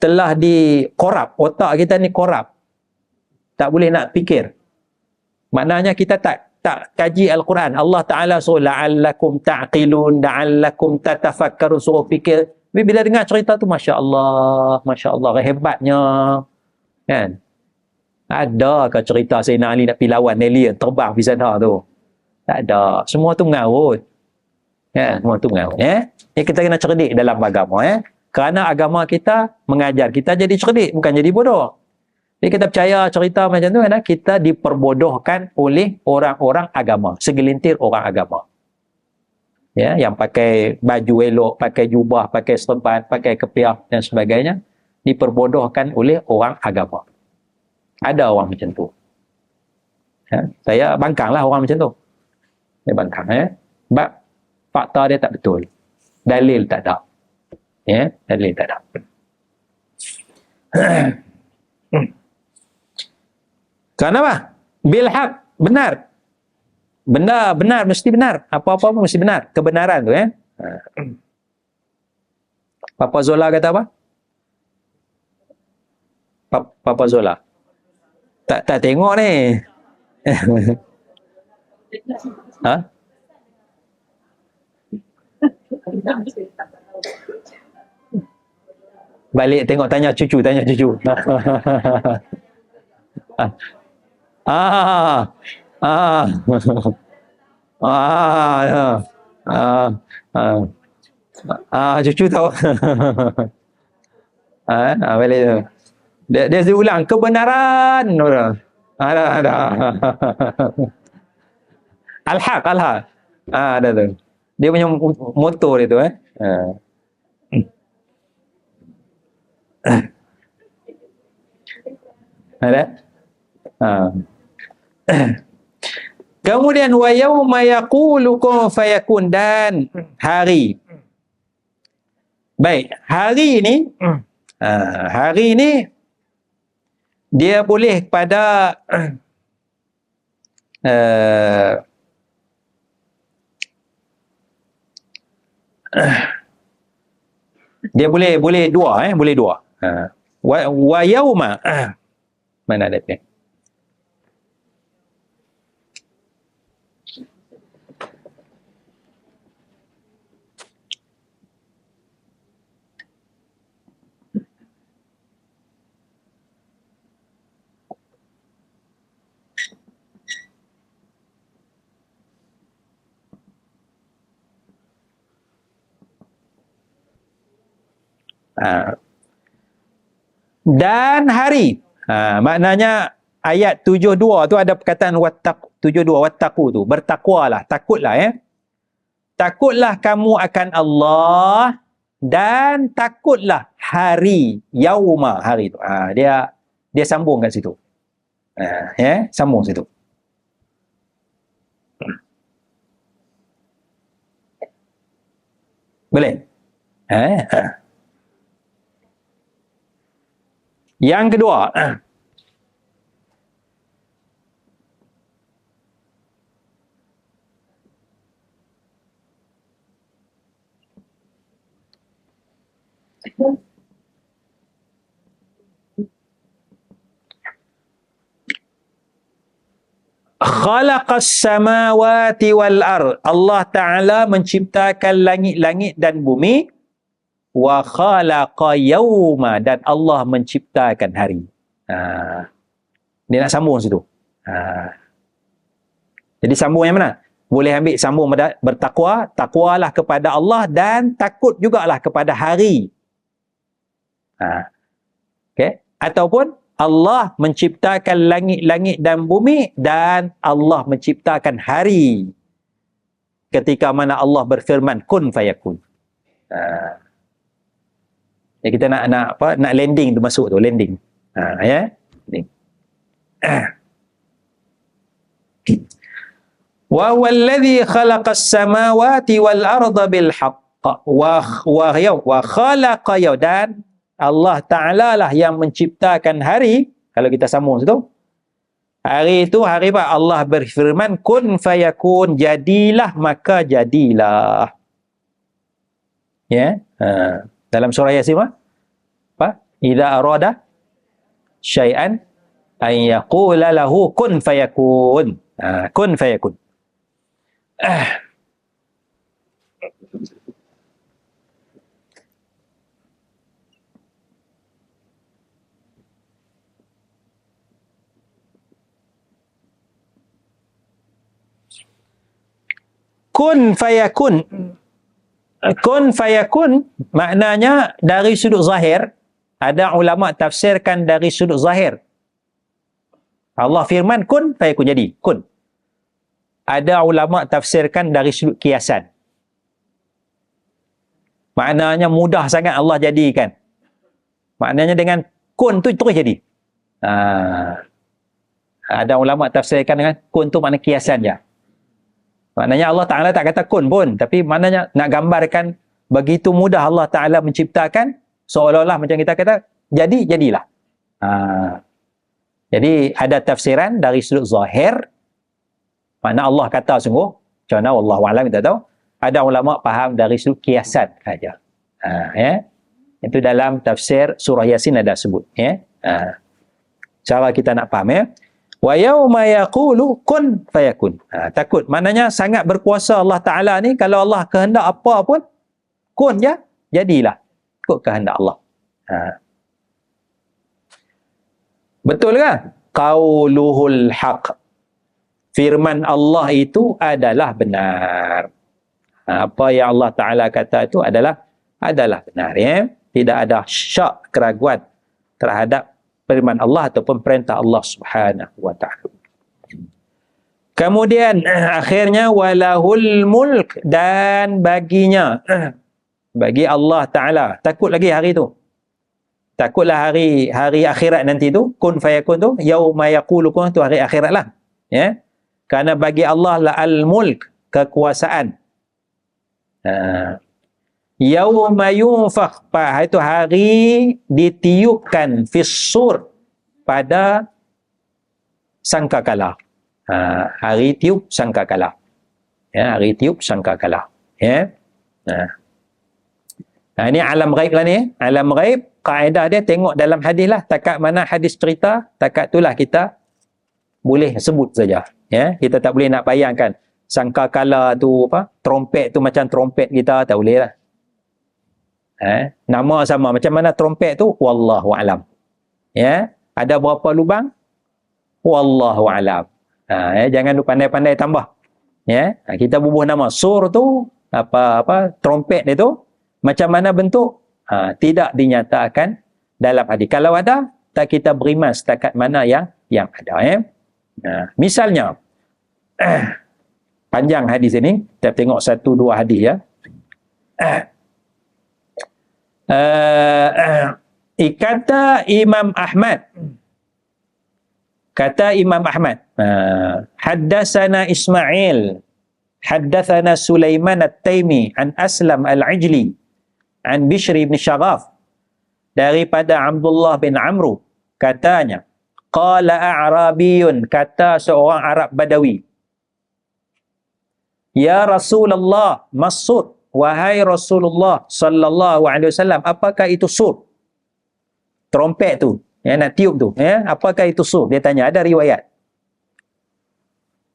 telah dikorap, otak kita ni korap, tak boleh nak fikir. Maknanya kita tak kaji Al-Quran. Allah Ta'ala suruh la'allakum ta'qilun, la'allakum tatafakkarun, suruh fikir. Bila dengar cerita tu, Masya Allah, hebatnya. Kan? Adakah cerita Sayyidina Ali nak pergi lawan alien terbang di sana tu? Tak ada. Semua tu mengarut. Semua tu mengarut. Kita kena cerdik dalam agama. Kerana agama kita mengajar kita jadi cerdik, bukan jadi bodoh. Jadi kita percaya cerita macam tu, kita diperbodohkan oleh orang-orang agama, segelintir orang agama. Yang pakai baju elok, pakai jubah, pakai serban, pakai kepiah dan sebagainya, diperbodohkan oleh orang agama. Ada orang macam tu. Saya bangkanglah orang macam tu. Saya bangkang. Sebab fakta dia tak betul. Dalil tak ada. Dalil tak ada. Kenapa? Bilhaq, benar. Benda benar, mesti benar. Apa-apa pun mesti benar. Kebenaran tu. Papa Zola kata apa? Papa Zola. Tak tengok ni. Balik tengok, tanya cucu. Cucu tahu. Balik tu. Dia ulang kebenaran. Ada. Al-Haq. Ada tu. Dia punya motor dia tu. Ada? Kemudian wa yauma yaqulu kun fayakun, dan hari. Baik, hari ini dia boleh pada Dia boleh dua, boleh dua. Wa yauma. Mana ada ni? Dan hari. Maknanya ayat 72 tu ada perkataan wattaqu, 72 wattaqu tu, bertakwalah, takutlah Takutlah kamu akan Allah dan takutlah hari, yauma, hari tu. Dia sambung kat situ. Sambung situ. Boleh? Yang kedua, khalaqas samawati wal ard. Allah Ta'ala menciptakan langit-langit dan bumi. Wa khalaqa yawma, dan Allah menciptakan hari. Dia nak sambung situ. Jadi sambung yang mana? Boleh ambil sambung bertakwa, takwalah kepada Allah dan takut jugalah kepada hari. Okay? Ataupun Allah menciptakan langit-langit dan bumi dan Allah menciptakan hari. Ketika mana Allah berfirman kun fayakun. Ya, kita nak landing tu, masuk tu, landing. Landing. Wa huwallazi khalaqas samawati wal arda bil haqq wa khalaqa yaw, dan Allah Ta'ala lah yang menciptakan hari. Kalau kita sambung situ, hari itu hari apa? Allah berfirman kun fayakun, jadilah maka jadilah. Dalam surah Yasin apa? Idza arada syai'an an yaqula lahu kun fayakun. Kun fayakun. Kun fayakun. Kun fayakun maknanya dari sudut zahir, ada ulama tafsirkan dari sudut zahir. Allah firman kun fayakun, jadi kun. Ada ulama tafsirkan dari sudut kiasan. Maknanya mudah sangat Allah jadikan. Maknanya dengan kun tu terus jadi. Ada ulama tafsirkan dengan kun tu makna kiasan je. Maknanya Allah Ta'ala tak kata kun pun, tapi maknanya nak gambarkan begitu mudah Allah Ta'ala menciptakan, seolah-olah macam kita kata, jadilah. Jadi ada tafsiran dari sudut zahir, makna Allah kata sungguh, macam mana Wallahu'alam kita tahu, ada ulama faham dari sudut kiasan saja. Itu dalam tafsir surah Yasin ada sebut. Cara kita nak faham wa yauma yaqulu kun fayakun. Takut maknanya sangat berkuasa Allah Ta'ala ni, kalau Allah kehendak apa pun kun je, jadilah ikut kehendak Allah. Betul kan? Qauluhul haq, firman Allah itu adalah benar. Apa yang Allah Ta'ala kata itu adalah benar. Tidak ada syak, keraguan terhadap firman Allah ataupun perintah Allah Subhanahu wa Ta'ala. Kemudian akhirnya walahul mulk, dan baginya, bagi Allah Ta'ala, takut lagi hari tu. Takutlah hari akhirat nanti tu, kun fayakun tu, yauma yaqulu kun tu, hari akhirat lah. Kerana bagi Allah la al-mulk, kekuasaan. Yauma yunfakh, itu hari ditiupkan fis-sur, pada sangkakala. Hari tiup sangkakala. Hari tiup sangkakala. Ini alam ghaib lah ni. Alam ghaib, kaedah dia tengok dalam hadis lah. Takat mana hadis cerita, takat itulah kita boleh sebut saja. Ya, kita tak boleh nak bayangkan sangkakala tu apa, trompet tu macam trompet kita, tak boleh lah. Nama sama, macam mana trompet tu, wallahu alam. Ya, ada berapa lubang, wallahu alam. Jangan lupa pandai-pandai tambah. Ya, kita bubuh nama sur tu, apa trompet dia tu macam mana bentuk, tidak dinyatakan dalam hadis. Kalau ada, tak kita beriman setakat mana yang ada. Misalnya panjang hadis ini, kita tengok 1-2 hadis ya. Kata Imam Ahmad, haddatsana Ismail, haddatsana Sulaiman At-Taimi an Aslam Al-Ajli an Bishr bin Shaghaf, daripada Abdullah bin Amru, katanya, qala a'rabiyun, kata seorang Arab Badawi, ya Rasulullah, masud, wahai Rasulullah sallallahu alaihi wasallam, apakah itu sur? Trompet tu, ya, nak tiup tu, ya, apakah itu sur? Dia tanya, ada riwayat.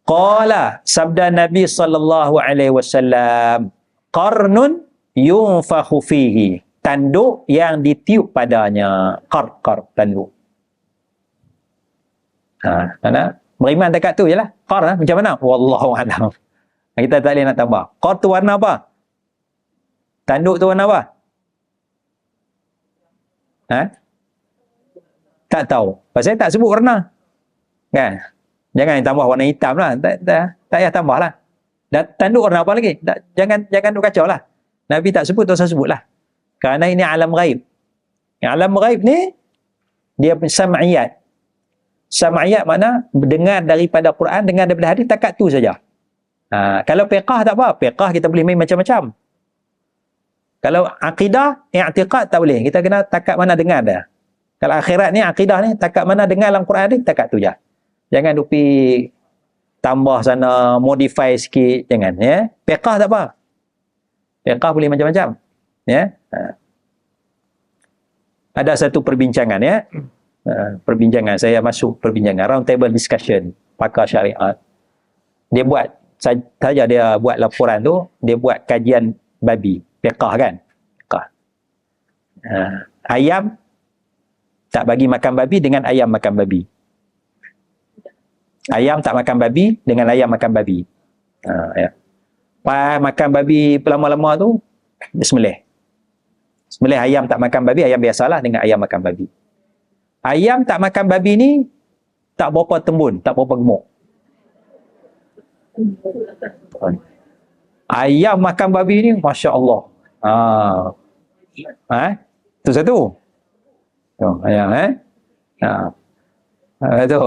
Qala, sabda Nabi sallallahu alaihi wasallam, qarnun yunfakhu fihi, tanduk yang ditiup padanya. Qar, tanduk. Mana? Beriman dekat tu je lah. Qar, macam mana? Wallahu a'lam. Kita tak boleh nak tambah. Qar tu warna apa? Tanduk tu warna apa? Tak tahu. Pasal tak sebut warna. Kan? Jangan tambah warna hitam lah. Tak payah tambah lah. Tanduk warna apa lagi? Jangan duk kacau lah. Nabi tak sebut, tak usah sebut lah. Kerana ini alam ghaib. Alam ghaib ni, dia sam'iyat. Sam'iyat makna dengar daripada Quran, dengar daripada hadis, takat tu saja. Kalau fiqah tak apa. Fiqah kita boleh main macam-macam. Kalau akidah, i'tiqad tak boleh. Kita kena takat mana dengar dah. Kalau akhirat ni, akidah ni, takat mana dengar dalam Quran ni, takat tu je. Jangan dupi tambah sana, modify sikit. Jangan. Ya? Fiqah tak apa. Fiqah boleh macam-macam. Ya? Ada satu perbincangan, ya. Perbincangan, saya masuk perbincangan, round table discussion, pakar syariat. Dia buat, saja dia buat laporan tu, dia buat kajian babi. Fiqah kan? Fiqah. Ayam tak bagi makan babi dengan ayam makan babi. Ayam tak makan babi dengan ayam makan babi. Ya. Pas makan babi lama-lama tu, dia sembelih. Sembelih ayam tak makan babi, ayam biasalah dengan ayam makan babi. Ayam tak makan babi ni tak berapa tembun, tak berapa gemuk. Ayam makan babi ni, Masya Allah. Tu satu. Ayam, tu.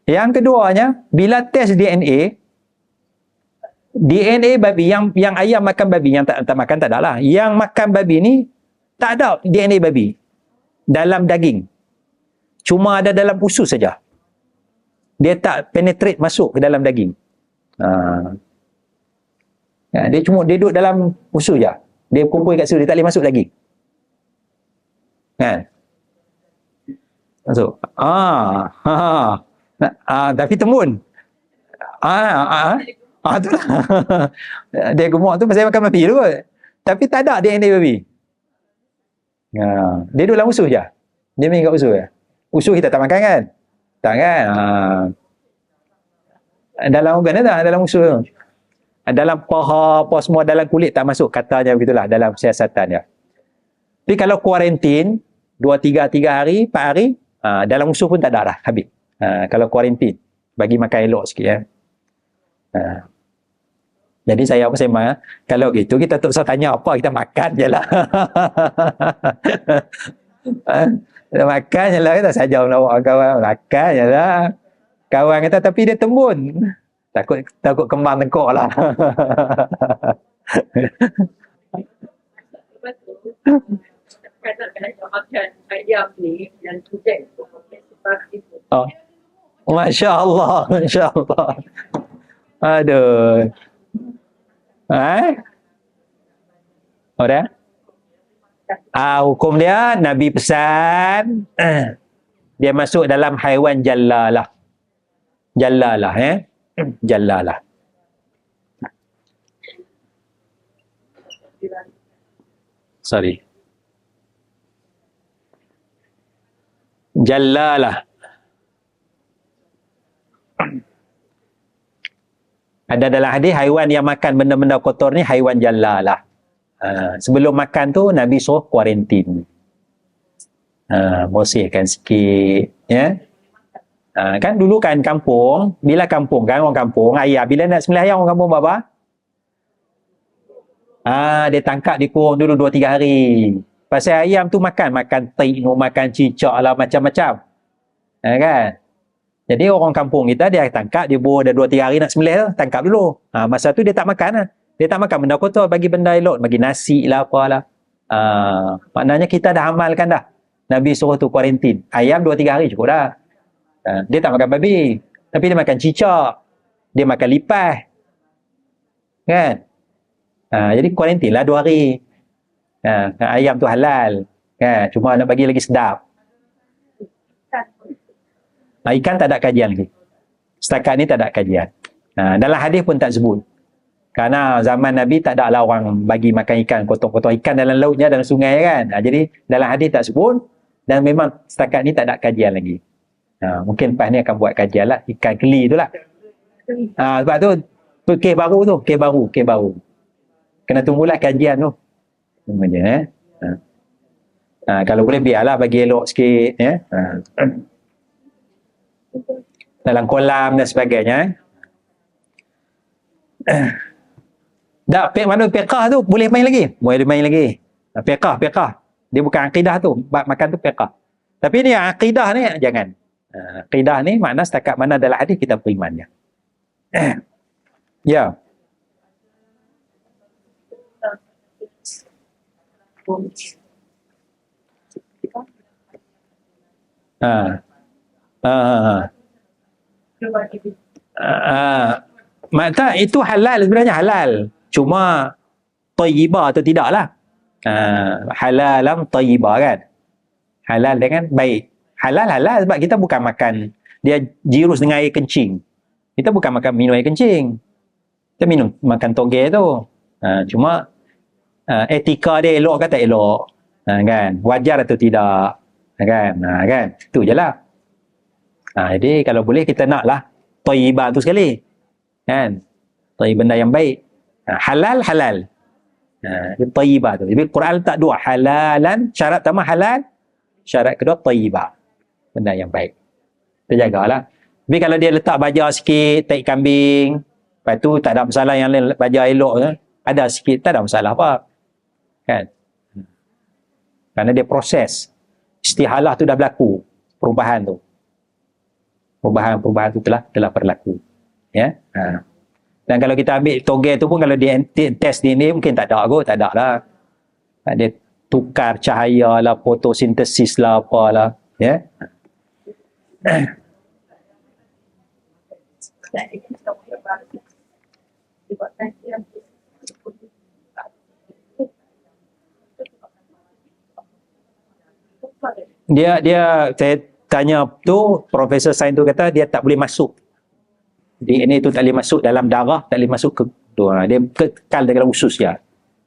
Yang keduanya, bila test DNA babi, yang ayam makan babi, yang tak makan tak ada lah. Yang makan babi ni, tak ada DNA babi dalam daging. Cuma ada dalam usus saja. Dia tak penetrate masuk ke dalam daging. Dia cuma duduk dalam usus je. Dia kumpul kat situ, dia tak boleh masuk daging. Kan? Masuk. Tapi tembun. Tu lah. Dia gemuk tu pasal makan babi tu. Tapi tak ada DNA babi. Dia duduk dalam usus je. Dia main kat usus je. Usus kita tak makan kan? Tak kan? Dalam organ tak? Dalam usus tu. Dalam paha, apa semua, dalam kulit tak masuk. Katanya begitulah dalam siasatan dia. Tapi kalau kuarantin 2-3 hari, 4 hari, dalam usus pun tak ada dah. Habis. Kalau kuarantin. Bagi makan elok sikit ya. Jadi saya sembang, kalau gitu kita tak usah tanya apa, kita makan je lah. Kita makan je lah, kita saja melawak kawan, makan je lah. Kawan kata, tapi dia tembun. Takut kembang tengkok lah. Masya Allah, Masya Allah. Aduh. Oh dah? Hukum dia Nabi pesan dia masuk dalam haiwan jallalah. Jallalah Jallalah. Sorry. Jallalah. Ada dalam hadis haiwan yang makan benda-benda kotor ni haiwan jallalah. Sebelum makan tu Nabi suruh kuarantin. Bersihkan sikit, ya. Kan dulu kan kampung, bila kampung kan orang kampung, ayam bila nak sembelih ayam orang kampung buat apa? Dia tangkap dia kurung dulu 2-3 hari. Pasal ayam tu makan tengok, makan cicak lah, macam-macam. Kan? Jadi orang kampung kita dia tangkap, dia buah dah 2-3 hari nak sembelih tu, tangkap dulu. Masa tu dia tak makan lah. Dia tak makan benda kotor, bagi benda elok, bagi nasi lah apalah. Maknanya kita dah amalkan dah. Nabi suruh tu kuarantin. Ayam 2-3 hari cukup dah. Dia tak makan babi, tapi dia makan cicak, dia makan lipas. Kan? Jadi kuarantin lah 2 hari. Ayam tu halal. Kan? Cuma nak bagi lagi sedap. Ikan tak ada kajian lagi. Setakat ni tak ada kajian. Dalam hadis pun tak sebut. Kerana zaman Nabi tak ada lah orang bagi makan ikan, kotor-kotor ikan dalam lautnya, dalam sungai kan. Jadi dalam hadis tak sebut, dan memang setakat ni tak ada kajian lagi. Mungkin lepas ni akan buat kajian lah. Ikan keli tu lah. Sebab tu kes baru tu. Kes baru. Kena tunggulah kajian tu. Tunggu je. Kalau boleh biarlah bagi elok sikit. Dalam kolam dan sebagainya. Mana fiqah tu boleh main lagi? Boleh main lagi. Fiqah. Dia bukan akidah tu. Bab makan tu fiqah. Tapi ni akidah ni jangan. Akidah ni makna setakat mana dalam hadis kita berimannya. Ya. Makna itu halal, sebenarnya halal. Cuma tayyibah atau tidaklah. Halalam tayyibah kan. Halal dengan baik. Halal sebab kita bukan makan dia jirus dengan air kencing. Kita bukan minum air kencing. Kita makan toge tu. Cuma etika dia elok ke tak elok. Kan? Wajar atau tidak. Kan? Itu je lah. Jadi kalau boleh kita naklah tayyibah tu sekali. Kan? Tayyib benda yang baik. Halal. Tayyibah tu. Jadi Quran tak dua. Halalan, syarat pertama halal. Syarat kedua tayyibah. Benda yang baik. Kita jagalah. Tapi kalau dia letak baja sikit, taik kambing, lepas tu tak ada masalah, yang lain baja elok, ada sikit, tak ada masalah apa. Kan? Kerana dia proses. Istihalah tu dah berlaku. Perubahan tu. Perubahan tu telah berlaku. Ya. Dan kalau kita ambil toge tu pun, kalau dia test DNA mungkin tak ada kot, tak ada lah. Dia tukar cahaya lah, fotosintesis lah, apalah. Ya. Dia saya tanya tu, Profesor Sains tu kata dia tak boleh masuk. DNA tu tak boleh masuk dalam darah, tak boleh masuk ke tu. Dia kekal dalam usus dia.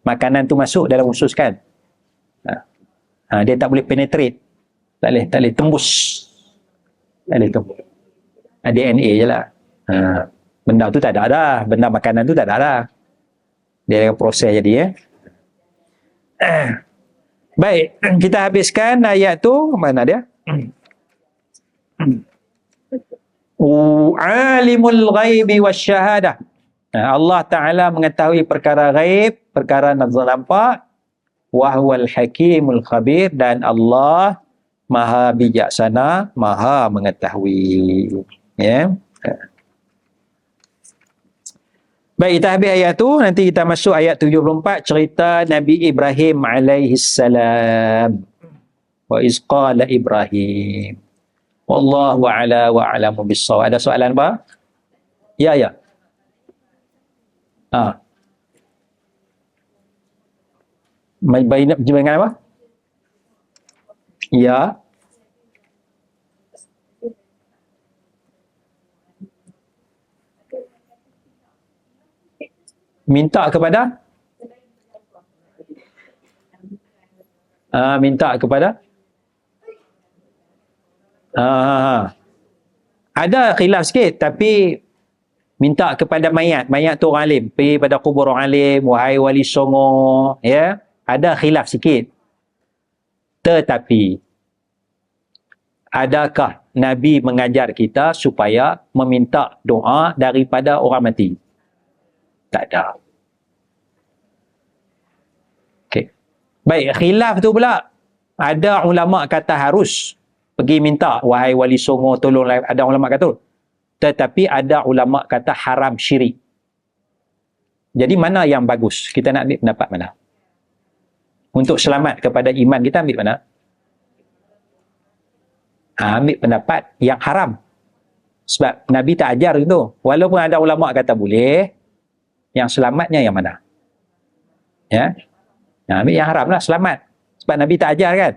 Makanan tu masuk dalam usus kan. Dia tak boleh penetrate. Tak boleh tembus. Tak boleh tembus. DNA je lah. Benda tu tak ada dah. Benda makanan tu tak ada dah. Dia akan proses jadi. Baik, kita habiskan ayat tu. Mana dia? Alimul ghaibi wasyahadah. Allah Ta'ala mengetahui perkara ghaib, perkara nampak. Wahwal hakimul khabir, dan Allah Maha bijaksana, Maha mengetahui. Ya. Baik, kita habis ayat tu. Nanti kita masuk ayat 74, cerita Nabi Ibrahim alaihissalam. Wa izqala Ibrahim. Wallahu a'la wa a'lamu bis-shawab. Ada soalan apa? Ya. Dengan apa? Ya. Minta kepada? Minta kepada? Ada khilaf sikit, tapi minta kepada mayat. Mayat tu orang alim. Pergi pada kubur orang alim, wahai wali songo. Ya, ada khilaf sikit. Tetapi, adakah Nabi mengajar kita supaya meminta doa daripada orang mati? Tak ada. Okay. Baik, khilaf tu pula. Ada ulama kata harus pergi minta, wahai wali songo tolong. Ada ulama kata tu. Tetapi ada ulama kata haram syirik. Jadi mana yang bagus? Kita nak ambil pendapat mana? Untuk selamat kepada iman kita ambil mana? Ambil pendapat yang haram. Sebab Nabi tak ajar itu. Walaupun ada ulama kata boleh, yang selamatnya yang mana? Ya, ambil yang haram lah, selamat. Sebab Nabi tak ajar kan?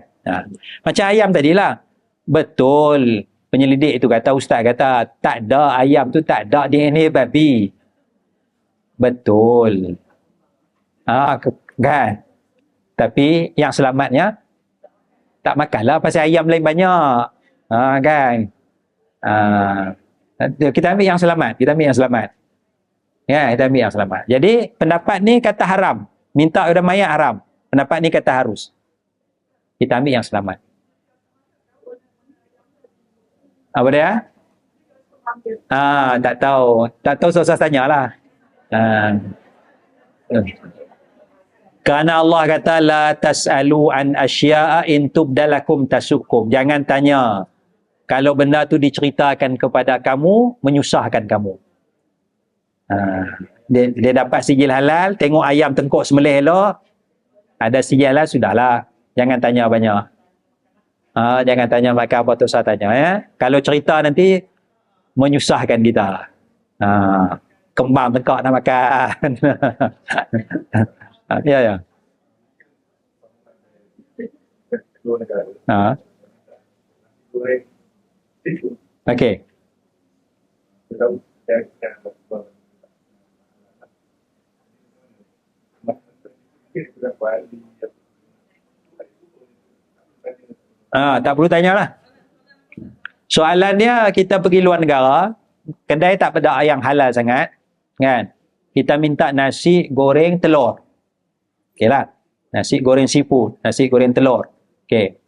Macam ayam tadilah. Betul. Penyelidik itu kata, ustaz kata, tak ada ayam tu, tak ada DNA babi. Betul. Kan? Tapi yang selamatnya, tak makanlah pasal ayam lain banyak. Kan? Kita ambil yang selamat. Kita ambil yang selamat. Ya, kita ambil yang selamat. Jadi, pendapat ni kata haram. Minta kepada mayat haram. Pendapat ni kata harus. Kita ambil yang selamat. Apa dia? Tak tahu. Tak tahu, susah tanyalah. Kerana Allah kata la tas'alu an asya'a in tubdalakum tasukum. Jangan tanya kalau benda tu diceritakan kepada kamu, menyusahkan kamu. Dia dapat sijil halal, tengok ayam tengkok sembelih elok, ada sijil halal, sudahlah. Jangan tanya banyak. Jangan tanya makan apa tu, saya tanya. Ya? Kalau cerita nanti menyusahkan kita. Kembang tengkok nak makan. Ya. Okey. Tak perlu tanyalah. Soalannya, kita pergi luar negara, kedai tak ada yang halal sangat, kan? Kita minta nasi goreng telur. Okey lah. Nasi goreng seafood, nasi goreng telur. Okey.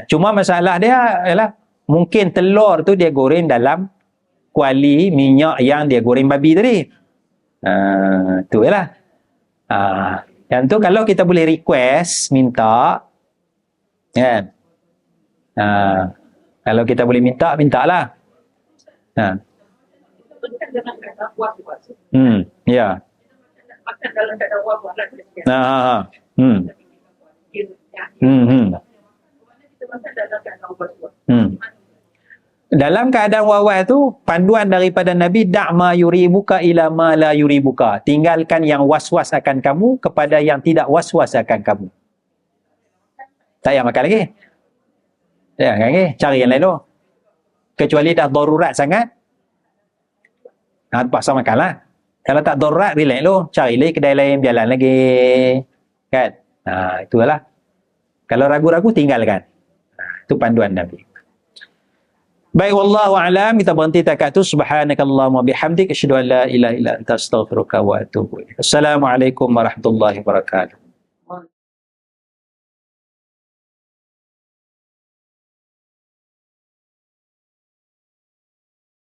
Cuma masalah dia ialah mungkin telur tu dia goreng dalam kuali minyak yang dia goreng babi tadi. Tu ialah. Yang tu kalau kita boleh request, minta, kan? Kalau kita boleh minta, mintalah. Ya. Dalam keadaan was-was tu, panduan daripada Nabi, da'ma yuribuka ila ma la yuribuka. Tinggalkan yang was-was akan kamu kepada yang tidak was-was akan kamu. Tak payah makan lagi. Ya, kan? Cari yang lain tu. Kecuali dah darurat sangat, terpaksa makanlah. Kalau tak darurat, relax tu. Cari lagi kedai lain, jalan lagi. Kan? Itulah. Kalau ragu-ragu, tinggalkan. Itu panduan Nabi. Baik, wallahu a'lam. Kita berhenti takat tu. Subhanakallahumma bihamdik. Asyhadu an la ilaha illa anta astaghfiruka wa atubu ilaik. Assalamualaikum warahmatullahi wabarakatuh.